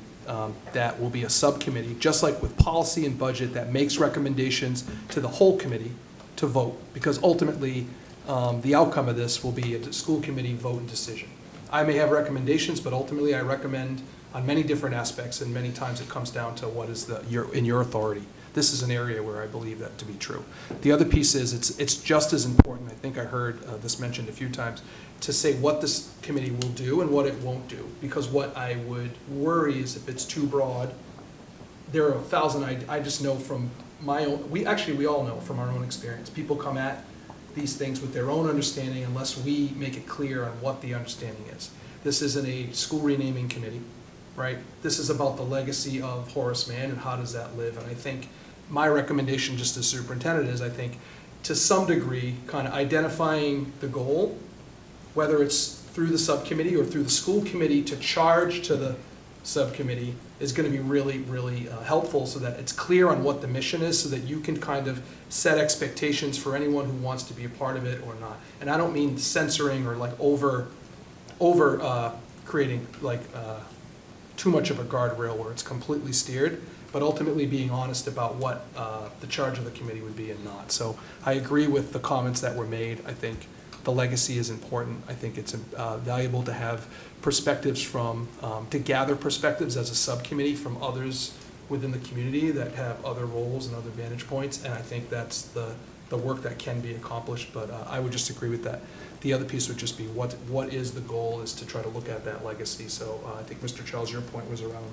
that will be a subcommittee, just like with policy and budget, that makes recommendations to the whole committee to vote, because ultimately the outcome of this will be a school committee vote and decision. I may have recommendations, but ultimately I recommend on many different aspects, and many times it comes down to what is in your authority. This is an area where I believe that to be true. The other piece is it's just as important, I think I heard this mentioned a few times, to say what this committee will do and what it won't do. Because what I would worry is if it's too broad, there are 1,000, I just know from my own, we all know from our own experience, people come at these things with their own understanding unless we make it clear on what the understanding is. This isn't a school renaming committee, right? This is about the legacy of Horace Mann and how does that live. And I think my recommendation just as superintendent is, I think, to some degree, kind of identifying the goal, whether it's through the subcommittee or through the school committee to charge to the subcommittee, is going to be really, really helpful so that it's clear on what the mission is, so that you can kind of set expectations for anyone who wants to be a part of it or not. And I don't mean censoring or like over creating like too much of a guardrail where it's completely steered, but ultimately being honest about what the charge of the committee would be and not. So I agree with the comments that were made. I think the legacy is important. I think it's valuable to have perspectives from, to gather perspectives as a subcommittee from others within the community that have other roles and other vantage points, and I think that's the work that can be accomplished, but I would just agree with that. The other piece would just be what is the goal, is to try to look at that legacy. So I think, Mr. Charles, your point was around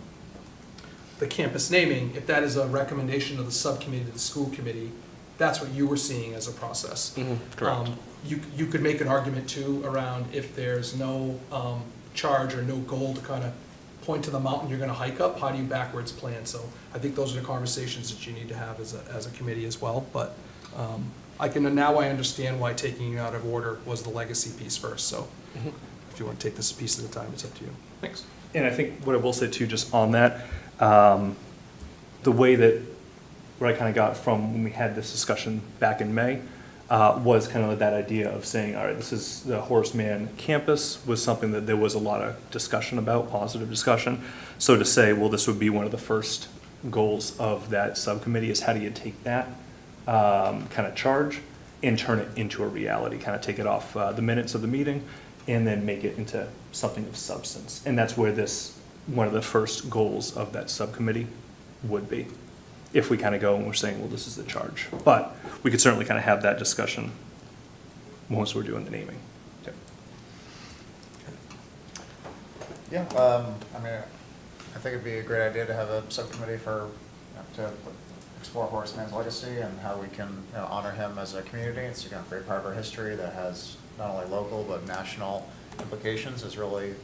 the campus naming. If that is a recommendation of the subcommittee to the school committee, that's what you were seeing as a process. Correct. You could make an argument too around if there's no charge or no goal to kind of point to the mountain you're going to hike up, how do you backwards plan? So I think those are the conversations that you need to have as a committee as well. But I understand why taking it out of order was the legacy piece first. So if you want to take this a piece at a time, it's up to you. Thanks. And I think what I will say too, just on that, the way that what I kind of got from when we had this discussion back in May was kind of that idea of saying, all right, this is the Horace Mann campus, was something that there was a lot of discussion about, positive discussion. So to say, well, this would be one of the first goals of that subcommittee is how do you take that kind of charge and turn it into a reality, kind of take it off the minutes of the meeting and then make it into something of substance. And that's where one of the first goals of that subcommittee would be. If we kind of go and we're saying, well, this is the charge. But we could certainly kind of have that discussion once we're doing the naming. Okay. Yeah, I mean, I think it'd be a great idea to have a subcommittee for, to explore Horace Mann's legacy and how we can honor him as a community. It's a great part of our history that has not only local but national implications. It's really,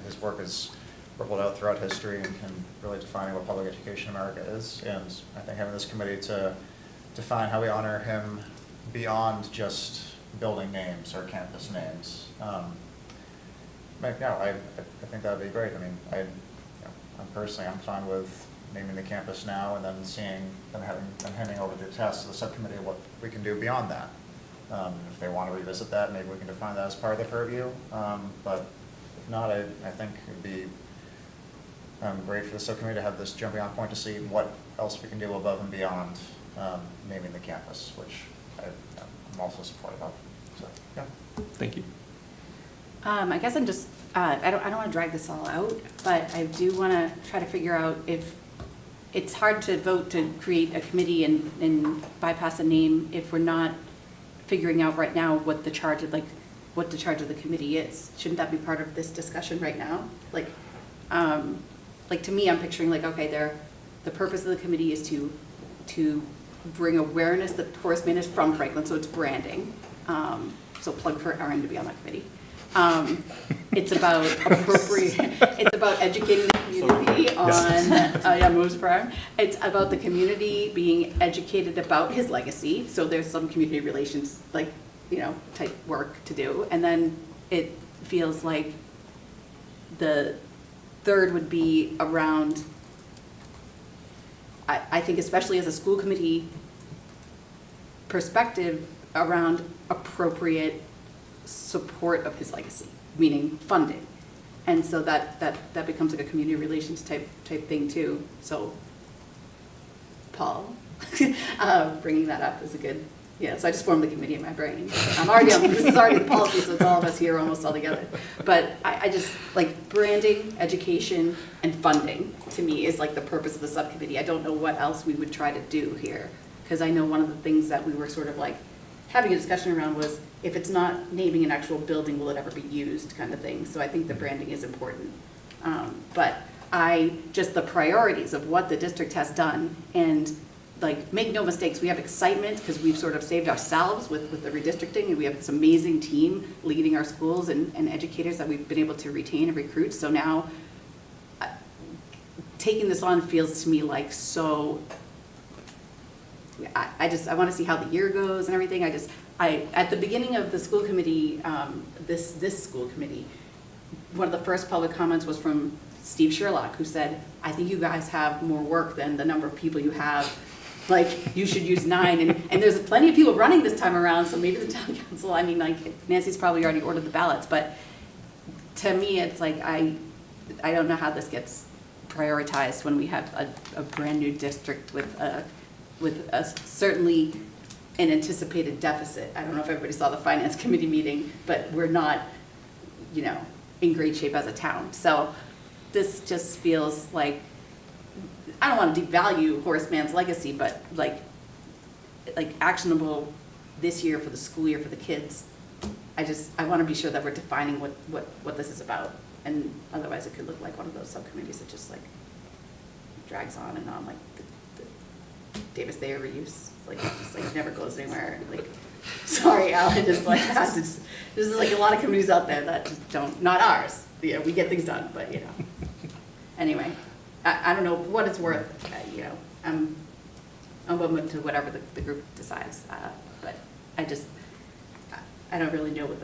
his work is rippled out throughout history and can really define what public education in America is. And I think having this committee to define how we honor him beyond just building names or campus names, I think that would be great. I mean, I'm fine with naming the campus now and then handing over the task to the subcommittee of what we can do beyond that. If they want to revisit that, maybe we can define that as part of the purview. But if not, I think it would be great for the subcommittee to have this jumping off point to see what else we can do above and beyond naming the campus, which I'm also supportive of. So, yeah. Thank you. I guess I'm just, I don't want to drag this all out, but I do want to try to figure out if it's hard to vote to create a committee and bypass a name if we're not figuring out right now what the charge of the committee is. Shouldn't that be part of this discussion right now? Like to me, I'm picturing okay, the purpose of the committee is to bring awareness that Horace Mann is from Franklin, so it's branding. So plug for Erin to be on that committee. It's about it's about educating the community on, moves for Erin. It's about the community being educated about his legacy. So there's some community relations, type work to do. And then it feels like the third would be around, I think especially as a school committee perspective, around appropriate support of his legacy, meaning funding. And so that becomes like a community relations type thing too. So Paul, bringing that up is a good, so I just formed the committee in my brain. I'm already on, this is already the policy, so it's all of us here almost all together. But I just, branding, education, and funding, to me, is the purpose of the subcommittee. I don't know what else we would try to do here. Because I know one of the things that we were sort of having a discussion around was, if it's not naming an actual building, will it ever be used, kind of thing. So I think the branding is important. But just the priorities of what the district has done and like, make no mistakes, we have excitement because we've sort of saved ourselves with the redistricting, and we have this amazing team leading our schools and educators that we've been able to retain and recruit. So now, taking this on feels to me like so, I want to see how the year goes and everything. At the beginning of the school committee, this school committee, one of the first public comments was from Steve Sherlock, who said, I think you guys have more work than the number of people you have. Like, you should use 9, and there's plenty of people running this time around, so maybe the town council, I mean, like, Nancy's probably already ordered the ballots, but to me, it's like, I don't know how this gets prioritized when we have a brand-new district with a certainly an anticipated deficit. I don't know if everybody saw the finance committee meeting, but we're not, you know, in great shape as a town. So this just feels like, I don't want to devalue Horace Mann's legacy, but like actionable this year for the school year for the kids. I want to be sure that we're defining what this is about. And otherwise it could look like one of those subcommittees that just like drags on and on, like the Davis Thayer reuse. Like, it just like never goes anywhere. Like, sorry, Alan, just like, there's like a lot of committees out there that just don't, not ours. You know, we get things done, but you know. Anyway, I don't know what it's worth, you know, I'm open to whatever the group decides, but I don't really know what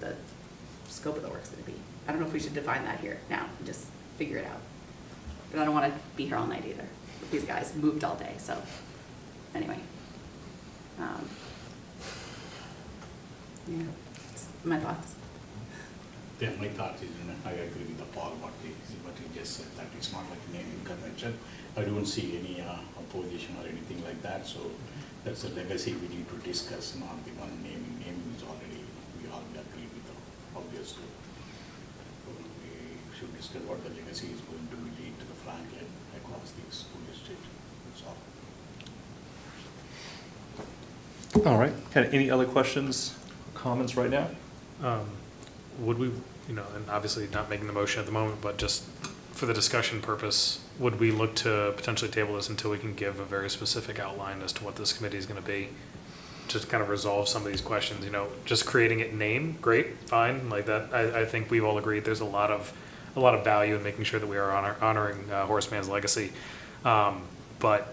the scope of the work's gonna be. I don't know if we should define that here now and just figure it out. But I don't wanna be here all night either. These guys moved all day, so, anyway. Yeah, my thoughts. Yeah, my thoughts is, I agree with Paul what he just said, that it's not like a naming convention. I don't see any opposition or anything like that, so that's a legacy we need to discuss, not the one naming. Naming is already, we all agree with the obvious. We should discuss what the legacy is going to lead to the Franklin across the school district, that's all. All right, kind of any other questions, comments right now? Would we, you know, and obviously not making the motion at the moment, but just for the discussion purpose, would we look to potentially table this until we can give a very specific outline as to what this committee is going to be? Just kind of resolve some of these questions, you know, just creating it in name, great, fine, like that. I think we've all agreed there's a lot of value in making sure that we are honoring Horace Mann's legacy. But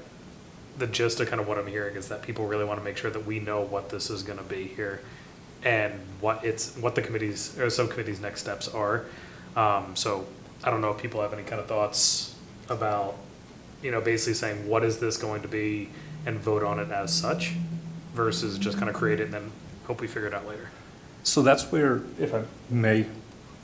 the gist of kind of what I'm hearing is that people really want to make sure that we know what this is going to be here and what the committee's or subcommittee's next steps are. So I don't know if people have any kind of thoughts about, you know, basically saying what is this going to be and vote on it as such versus just kind of create it and then hope we figure it out later. So that's where, if I may,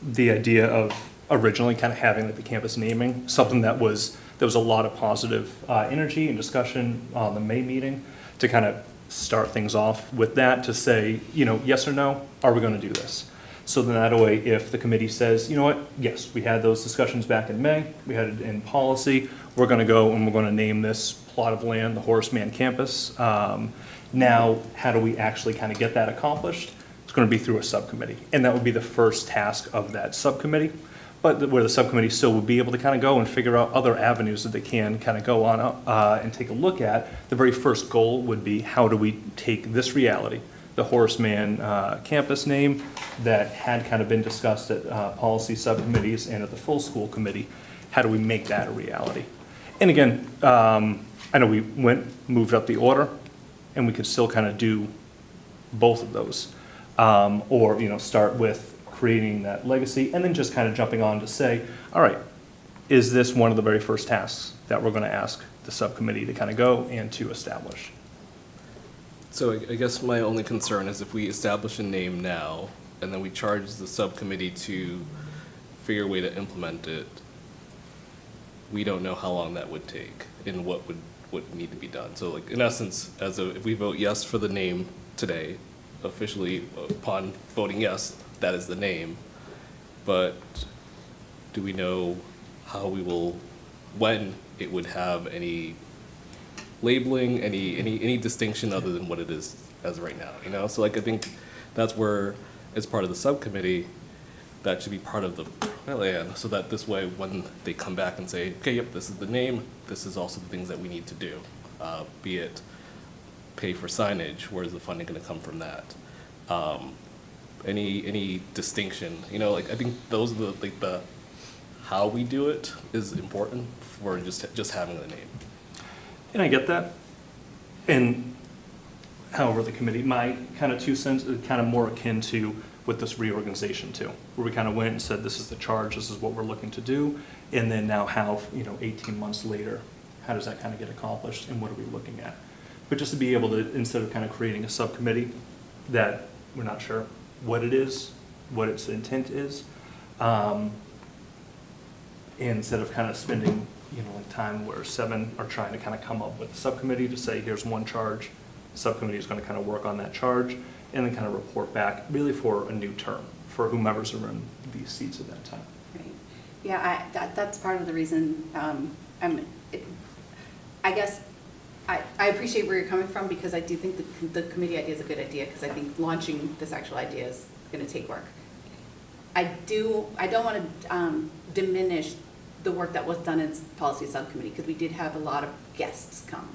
the idea of originally kind of having like the campus naming, something there was a lot of positive energy and discussion on the May meeting to kind of start things off with that, to say, you know, yes or no, are we going to do this? So then that way, if the committee says, you know what, yes, we had those discussions back in May, we had it in policy, we're going to go and we're going to name this plot of land the Horace Mann campus. Now, how do we actually kind of get that accomplished? It's going to be through a subcommittee, and that would be the first task of that subcommittee. But where the subcommittee still would be able to kind of go and figure out other avenues that they can kind of go on and take a look at. The very first goal would be, how do we take this reality, the Horace Mann campus name that had kind of been discussed at policy subcommittees and at the full school committee, how do we make that a reality? And again, I know we moved up the order, and we could still kind of do both of those. Or, you know, start with creating that legacy, and then just kind of jumping on to say, all right, is this one of the very first tasks that we're going to ask the subcommittee to kind of go and to establish? So I guess my only concern is if we establish a name now, and then we charge the subcommittee to figure a way to implement it, we don't know how long that would take and what would need to be done. So like, in essence, if we vote yes for the name today, officially upon voting yes, that is the name, but do we know how when it would have any labeling, any distinction other than what it is as of right now, you know? So like, I think that's where, as part of the subcommittee, that should be part of the plan, so that this way, when they come back and say, okay, yep, this is the name, this is also the things that we need to do. be it pay for signage, where's the funding gonna come from that? Any distinction, you know, like, I think those are the how we do it is important for just having the name. And I get that. And however, the committee, my kind of 2 cents is kind of more akin to with this reorganization too, where we kind of went and said, this is the charge, this is what we're looking to do. And then now how, 18 months later, how does that kind of get accomplished and what are we looking at? But just to be able to, instead of kind of creating a subcommittee that we're not sure what it is, what its intent is, and instead of kind of spending, like time where 7 are trying to kind of come up with a subcommittee to say, here's one charge, subcommittee is going to kind of work on that charge, and then kind of report back, really for a new term, for whomever's are in these seats at that time. Right. Yeah, that's part of the reason, I guess, I appreciate where you're coming from, because I do think the committee idea is a good idea, because I think launching this actual idea is going to take work. I don't want to diminish the work that was done in policy subcommittee, because we did have a lot of guests come,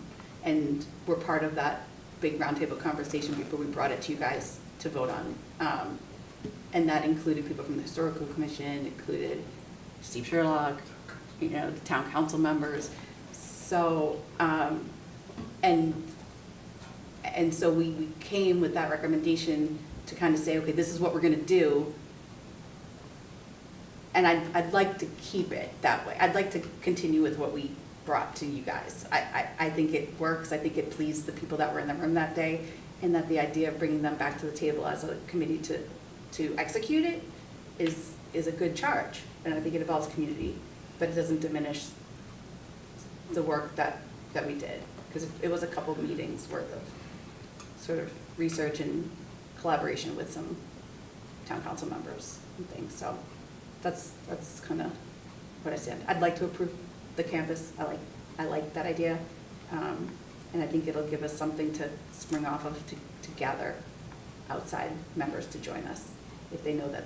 and we're part of that big roundtable conversation before we brought it to you guys to vote on. And that included people from the Historical Commission, included Steve Sherlock, the town council members. So, and so we came with that recommendation to kind of say, okay, this is what we're going to do. And I'd like to keep it that way. I'd like to continue with what we brought to you guys. I think it works. I think it pleased the people that were in the room that day, and that the idea of bringing them back to the table as a committee to execute it is a good charge. And I think it involves community, but it doesn't diminish the work that we did, because it was a couple of meetings worth of sort of research and collaboration with some town council members and things. So that's kind of what I stand. I'd like to approve the campus. I like that idea, and I think it'll give us something to spring off of to gather outside members to join us if they know that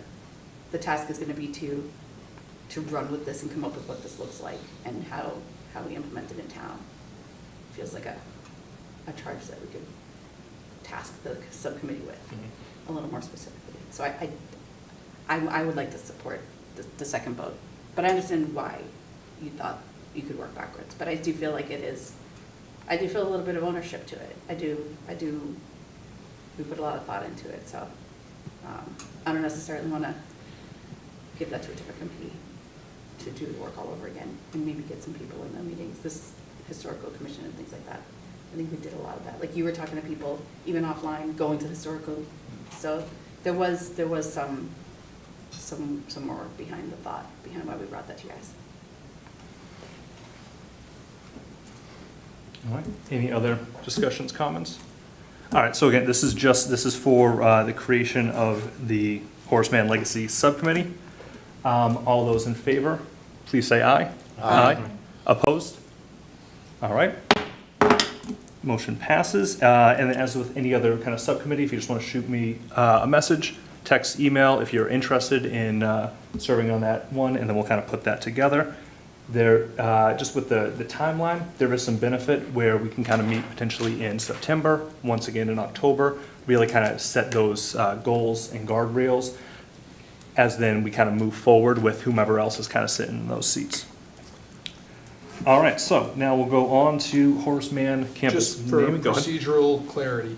the task is going to be to run with this and come up with what this looks like and how we implement it in town. Feels like a charge that we could task the subcommittee with a little more specifically. So I would like to support the second vote, but I understand why you thought you could work backwards. But I do feel like I do feel a little bit of ownership to it. I do. We put a lot of thought into it, so I don't necessarily want to give that to a different committee to do the work all over again and maybe get some people in the meetings, this historical commission and things like that. I think we did a lot of that. Like you were talking to people even offline, going to historical. So there was some more behind the thought, behind why we brought that to you guys. All right, any other discussions, comments? All right, so again, this is for the creation of the Horace Mann Legacy Subcommittee. All those in favor, please say aye. Aye. Opposed? All right. Motion passes. And then as with any other kind of subcommittee, if you just want to shoot me a message, text, email, if you're interested in serving on that one, and then we'll kind of put that together. There, just with the timeline, there is some benefit where we can kind of meet potentially in September, once again in October, really kind of set those goals and guardrails, as then we kind of move forward with whomever else is kind of sitting in those seats. All right, so now we'll go on to Horace Mann campus Just for naming. Go ahead. procedural clarity,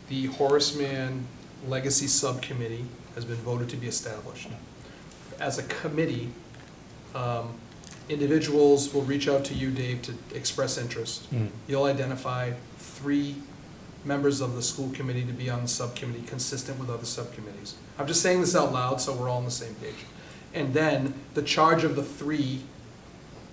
the Horace Mann Legacy Subcommittee has been voted to be established. As a committee, individuals will reach out to you, Dave, to express interest. You'll identify 3 members of the school committee to be on the subcommittee, consistent with other subcommittees. I'm just saying this out loud so we're all on the same page. And then the charge of the 3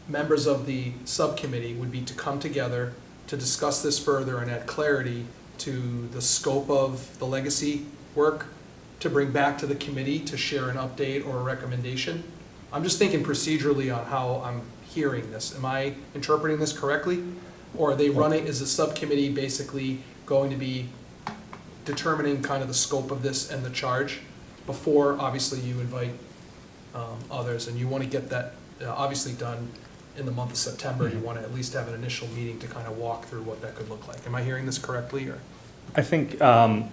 members of the subcommittee would be to come together to discuss this further and add clarity to the scope of the legacy work, to bring back to the committee to share an update or a recommendation. I'm just thinking procedurally on how I'm hearing this. Am I interpreting this correctly? Or are they running, is the subcommittee basically going to be determining kind of the scope of this and the charge before, obviously, you invite others, and you want to get that obviously done in the month of September, you want to at least have an initial meeting to kind of walk through what that could look like. Am I hearing this correctly, or? I think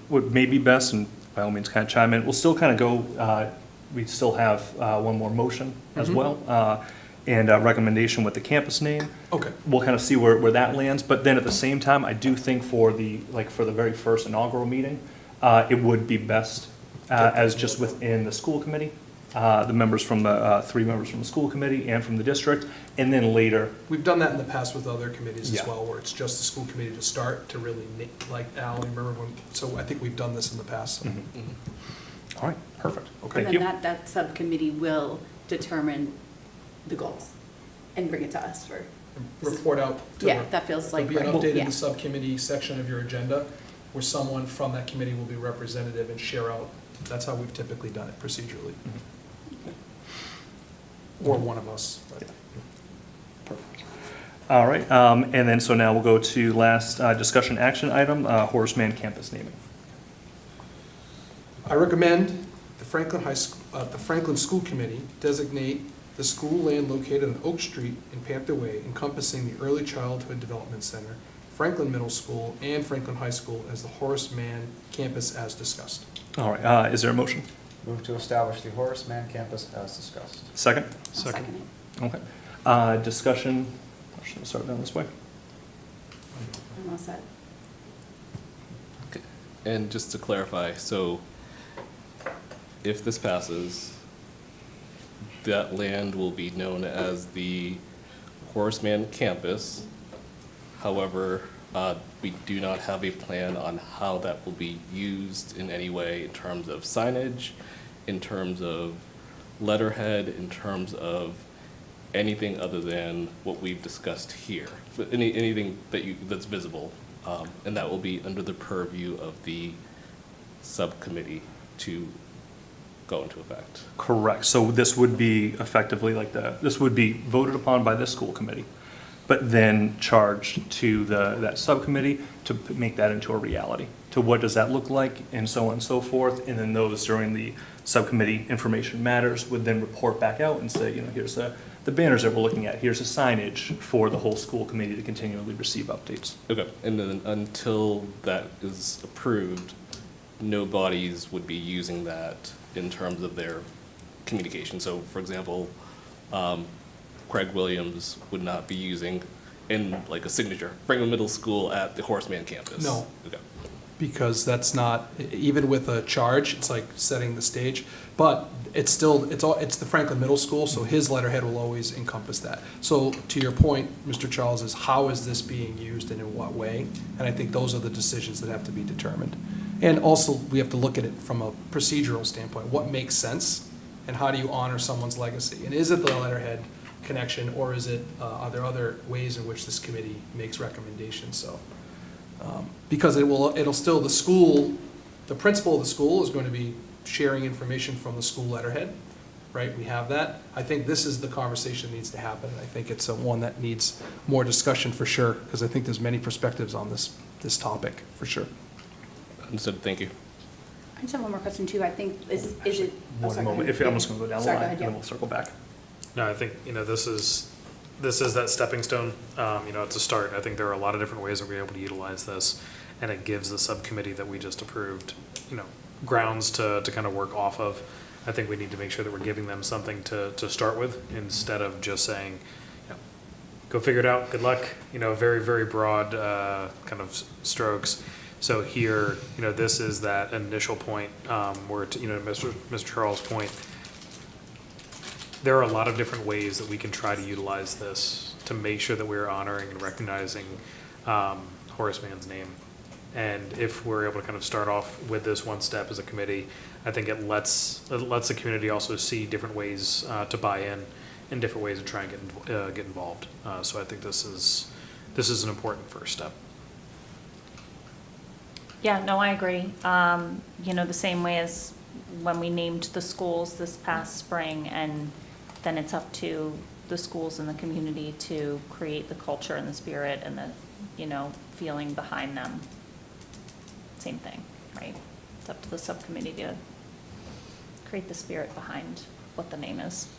what may be best, and by all means kind of chime in, we'll still kind of go, we still have one more motion as Mhm. well, and a recommendation with the campus name. Okay. We'll kind of see where that lands, but then at the same time, I do think for the very first inaugural meeting, it would be best as just within the school committee, the members from the, 3 members from the school committee and from the district, and then later. We've done that in the past with other committees as Yeah. well, where it's just the school committee to start, to really, like Al, you remember when, so I think we've done this in the past. So. All right, perfect. Okay, And then that subcommittee will determine the goals and bring it to us for. Report out. to Yeah, the- that feels like There'll be an right. update in Yeah. the subcommittee section of your agenda, where someone from that committee will be representative and share out. That's how we've typically done it procedurally. Or one of us. but- All right, and then so now we'll go to last discussion action item, Horace Mann campus naming. I recommend the Franklin School Committee designate the school land located on Oak Street in Panther Way encompassing the Early Childhood Development Center, Franklin Middle School, and Franklin High School as the Horace Mann campus as discussed. All right, is there a motion? Move to establish the Horace Mann campus as discussed. Second? Second. Okay. Discussion, should I start down this way? I'm all set. And just to clarify, so if this passes, that land will be known as the Horace Mann campus. However, we do not have a plan on how that will be used in any way in terms of signage, in terms of letterhead, in terms of anything other than what we've discussed here. But anything that's visible, and that will be under the purview of the subcommittee to go into effect. Correct. So this would be effectively this would be voted upon by this school committee, but then charged to that subcommittee to make that into a reality. To what does that look like, and so on and so forth. And then those during the subcommittee information matters would then report back out and say, here's the banners that we're looking at. Here's the signage for the whole school committee to continually receive updates. Okay, and then until that is approved, no bodies would be using that in terms of their communication. So, for example, Craig Williams would not be using in like a signature, Franklin Middle School at the Horace Mann campus. No. Okay. Because that's not, even with a charge, it's like setting the stage. But it's still, it's the Franklin Middle School, so his letterhead will always encompass that. So to your point, Mr. Charles, is how is this being used and in what way? And I think those are the decisions that have to be determined. And also, we have to look at it from a procedural standpoint. What makes sense? And how do you honor someone's legacy? And is it the letterhead connection, or is it, are there other ways in which this committee makes recommendations? So, because it'll still, the school, the principal of the school is going to be sharing information from the school letterhead, right? We have that. I think this is the conversation that needs to happen. And I think it's one that needs more discussion for sure, because I think there's many perspectives on this topic for sure. Understood, thank you. I just have one more question too. I think, is it? oh, One sorry, go moment, ahead. if I'm just going to go down the Sorry, go line, ahead, and then yeah. we'll circle back. No, I think, this is that stepping stone. It's a start. I think there are a lot of different ways that we're able to utilize this, and it gives the subcommittee that we just approved, grounds to kind of work off of. I think we need to make sure that we're giving them something to start with, instead of just saying, go figure it out, good luck, very, very broad kind of strokes. So here, this is that initial point where, Mr. Charles' point, there are a lot of different ways that we can try to utilize this to make sure that we're honoring and recognizing Horace Mann's name. And if we're able to kind of start off with this one step as a committee, I think it lets the community also see different ways to buy in different ways to try and get involved. So I think this is an important first step. Yeah, no, I agree. The same way as when we named the schools this past spring, and then it's up to the schools and the community to create the culture and the spirit and the, feeling behind them. Same thing, right? It's up to the subcommittee to create the spirit behind what the name is.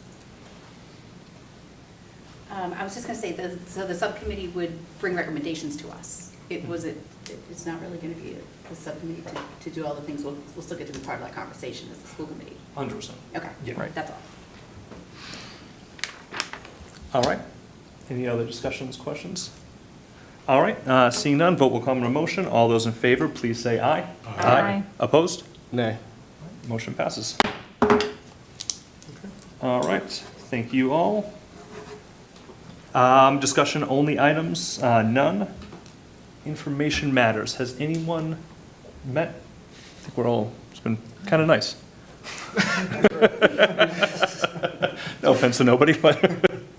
I was just going to say, so the subcommittee would bring recommendations to us. It's not really going to be the subcommittee to do all the things. We'll still get to be part of that conversation as the school committee. 100%. Okay, Yeah. Right. that's all. All right. Any other discussions, questions? All right, seeing none, vote will come on a motion. All those in favor, please say aye. Aye. Opposed? Nay. Motion passes. All right, thank you all. Discussion only items, none. Information matters. Has anyone met? I think we're all, it's been kind of nice. No offense to nobody, but.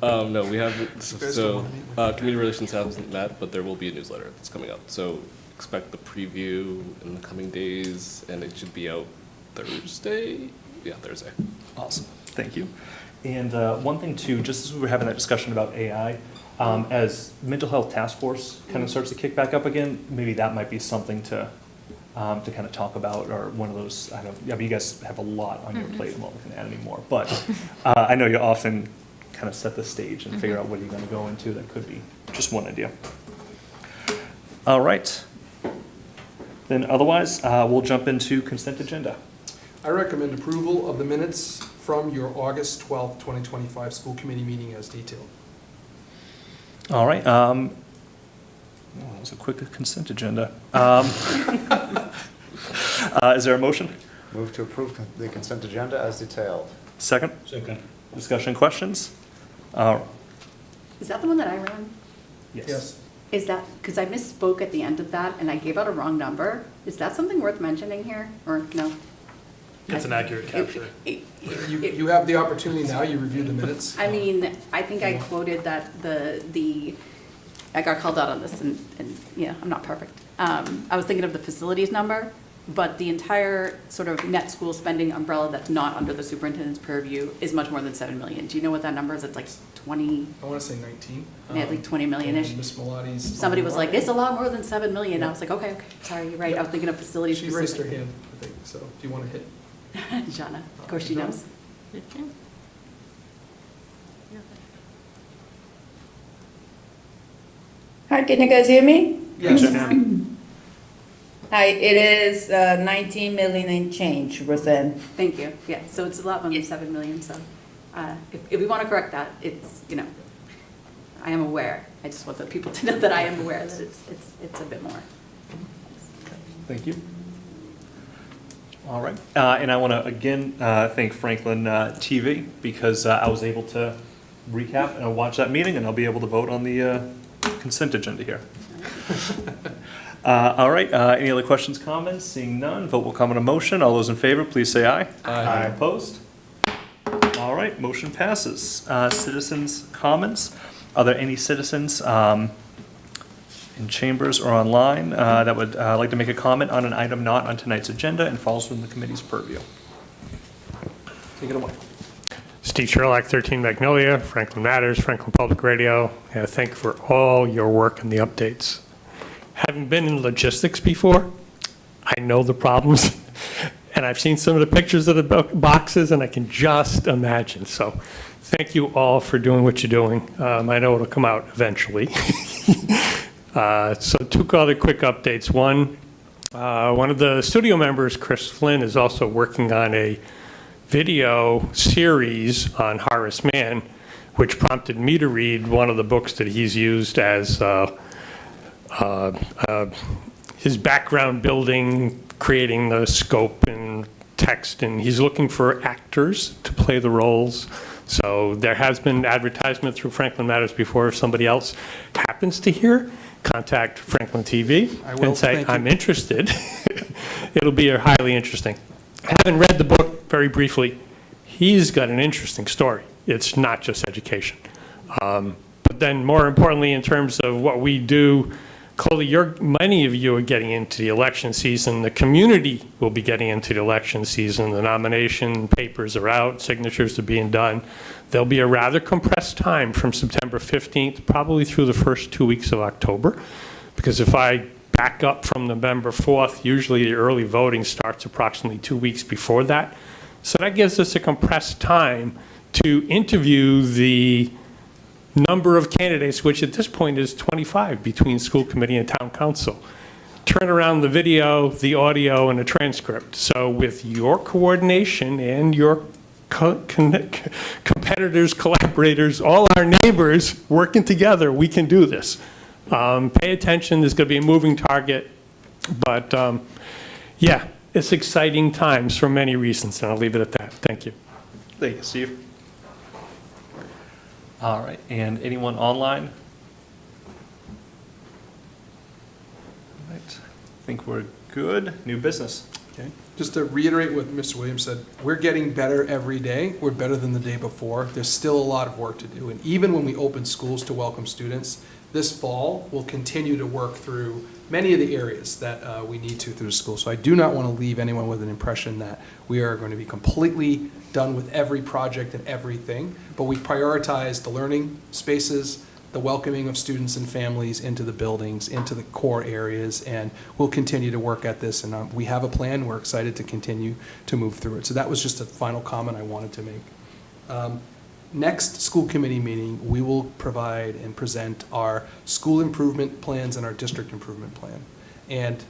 No, we haven't, so, community relations hasn't met, but there will be a newsletter that's coming out. So expect the preview in the coming days, and it should be out Thursday? Yeah, Thursday. Awesome, thank you. And one thing too, just as we were having that discussion about AI, as mental health task force kind of starts to kick back up again, maybe that might be something to kind of talk about, or one of those, I don't, I mean, you guys have a lot on your plate, I'm not looking to add any more, but I know you often kind of set the stage and figure out what you're going to go into. That could be just one idea. All right. Then otherwise, we'll jump into consent agenda. I recommend approval of the minutes from your August 12th, 2025 school committee meeting as detailed. All right. That was a quick consent agenda. Is there a motion? Move to approve the consent agenda as detailed. Second? Second. Discussion, questions? Is that the one that I ran? Yes. Is that, because I misspoke at the end of that and I gave out a wrong number. Is that something worth mentioning here, or no? It's an accurate capture. You have the opportunity now, you reviewed the minutes. I mean, I think I quoted that I got called out on this, and yeah, I'm not perfect. I was thinking of the facilities number, but the entire sort of net school spending umbrella that's not under the superintendent's purview is much more than 7 million. Do you know what that number is? It's like 20, I want to say 19. yeah, like 20 million-ish. And Ms. Melati's. Somebody was like, it's a lot more than 7 million. I was like, okay, sorry, you're right. I was thinking of facilities She raised her specific. hand, I think, so do you want to hit? Jana, of course she knows. Hi, can you guys hear me? Yes. Hi, it is 19 million and change percent. Thank you. Yeah, so it's a lot more than 7 million, so if we want to correct that, it's, you know, I am aware. I just want the people to know that I am aware that it's a bit more. Thank you. All right. And I want to again thank Franklin TV, because I was able to recap and watch that meeting, and I'll be able to vote on the consent agenda here. All right. Any other questions, comments? Seeing none, vote will come on a motion. All those in favor, please say aye. Aye. Opposed? All right. Motion passes. Citizens' comments. Are there any citizens in chambers or online that would like to make a comment on an item not on tonight's agenda and falls within the committee's purview? Take it away. Steve Sherlock, 13 Magnolia, Franklin Matters, Franklin Public Radio. Thank you for all your work and the updates. Having been in logistics before, I know the problems, and I've seen some of the pictures of the boxes, and I can just imagine. So thank you all for doing what you're doing. I know it'll come out eventually. So 2 other quick updates. One of the studio members, Chris Flynn, is also working on a video series on Horace Mann, which prompted me to read one of the books that he's used as his background building, creating the scope and text, and he's looking for actors to play the roles. So there has been advertisement through Franklin Matters before. If somebody else happens to hear, contact Franklin TV and say, I'm interested. It'll be highly interesting. Having read the book very briefly, he's got an interesting story. It's not just education. But then more importantly, in terms of what we do, Coley, many of you are getting into the election season. The community will be getting into the election season. The nomination papers are out, signatures are being done. There'll be a rather compressed time from September 15th, probably through the first 2 weeks of October. Because if I back up from November 4th, usually the early voting starts approximately 2 weeks before that. So that gives us a compressed time to interview the number of candidates, which at this point is 25 between school committee and town council. Turn around the video, the audio, and the transcript. So with your coordination and your competitors, collaborators, all our neighbors working together, we can do this. Pay attention, there's going to be a moving target, but yeah, it's exciting times for many reasons, and I'll leave it at that. Thank you. Thank you, Steve. All right, and anyone online? All right, I think we're good. New business. Okay. Just to reiterate what Mr. Williams said, we're getting better every day. We're better than the day before. There's still a lot of work to do. And even when we open schools to welcome students, this fall, we'll continue to work through many of the areas that we need to through the school. So I do not want to leave anyone with an impression that we are going to be completely done with every project and everything, but we prioritize the learning spaces, the welcoming of students and families into the buildings, into the core areas, and we'll continue to work at this. And we have a plan. We're excited to continue to move through it. So that was just a final comment I wanted to make. Next school committee meeting, we will provide and present our school improvement plans and our district improvement plan. And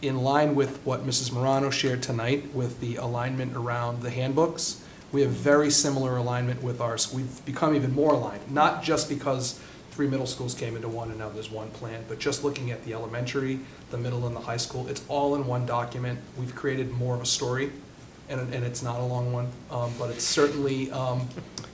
in line with what Mrs. Morano shared tonight with the alignment around the handbooks, we have very similar alignment with ours. We've become even more aligned, not just because 3 middle schools came into one and now there's one plan, but just looking at the elementary, the middle, and the high school, it's all in one document. We've created more of a story, and it's not a long one, but it certainly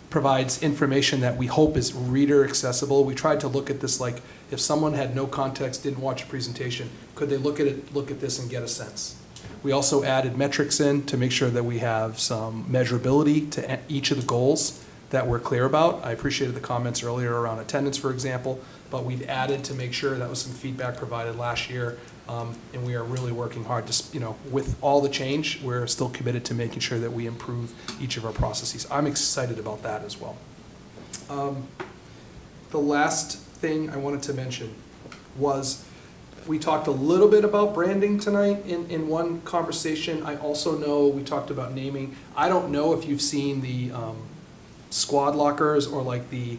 provides information that we hope is reader accessible. We tried to look at this like if someone had no context, didn't watch a presentation, could they look at this and get a sense? We also added metrics in to make sure that we have some measurability to each of the goals that we're clear about. I appreciated the comments earlier around attendance, for example, but we've added to make sure, that was some feedback provided last year, and we are really working hard to, with all the change, we're still committed to making sure that we improve each of our processes. I'm excited about that as well. The last thing I wanted to mention was we talked a little bit about branding tonight in one conversation. I also know we talked about naming. I don't know if you've seen the squad lockers or like the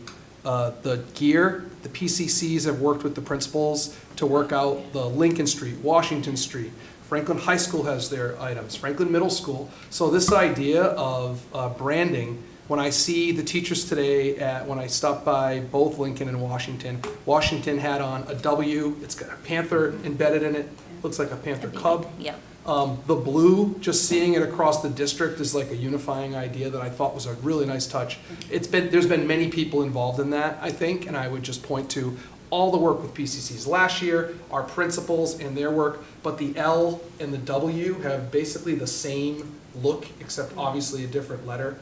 gear. The PCCs have worked with the principals to work out the Lincoln Street, Washington Street. Franklin High School has their items, Franklin Middle School. So this idea of branding, when I see the teachers today when I stop by both Lincoln and Washington, Washington had on a W, it's got a panther embedded in it, looks like a panther cub. Yep. The blue, just seeing it across the district is like a unifying idea that I thought was a really nice touch. There's been many people involved in that, I think, and I would just point to all the work with PCCs last year, our principals and their work, but the L and the W have basically the same look, except obviously a different letter.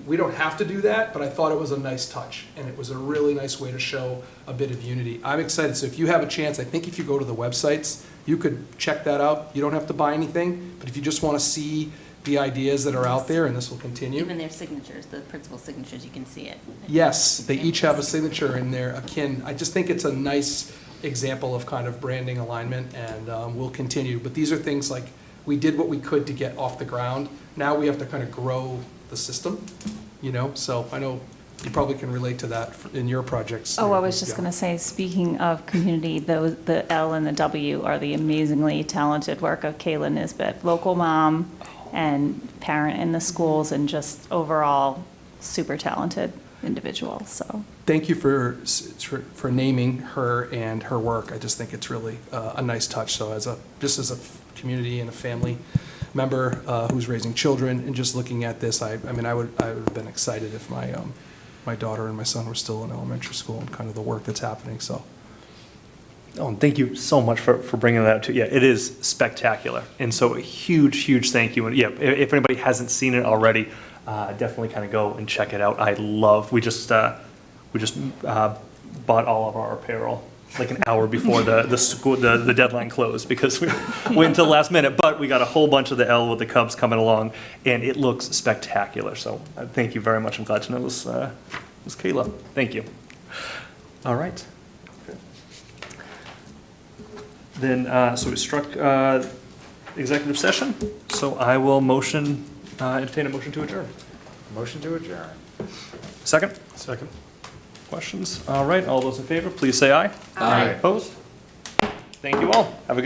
We don't have to do that, but I thought it was a nice touch, and it was a really nice way to show a bit of unity. I'm excited, so if you have a chance, I think if you go to the websites, you could check that out. You don't have to buy anything, but if you just want to see the ideas that are out there, and this will continue. Even their signatures, the principal signatures, you can see it. Yes, they each have a signature in there akin. I just think it's a nice example of kind of branding alignment, and we'll continue. But these are things like we did what we could to get off the ground. Now we have to kind of grow the system, so I know you probably can relate to that in your projects. Oh, I was just going to say, speaking of community, the L and the W are the amazingly talented work of Kayla Nisbet, local mom and parent in the schools, and just overall super talented individual. So thank you for naming her and her work. I just think it's really a nice touch. So just as a community and a family member who's raising children and just looking at this, I would have been excited if my daughter and my son were still in elementary school and kind of the work that's happening. So. Oh, and thank you so much for bringing that up too. Yeah, it is spectacular, and so a huge thank you. And yeah, if anybody hasn't seen it already, definitely kind of go and check it out. We just bought all of our apparel like an hour before the deadline closed because we went until the last minute. But we got a whole bunch of the L with the Cubs coming along, and it looks spectacular. So thank you very much. I'm glad to know this was Kayla. Thank you. All right. Then, so we struck executive session. So I will entertain a motion to adjourn. Motion to adjourn. Second? Second. Questions? All right, all those in favor, please say aye. Aye. Opposed? Thank you all. Have a good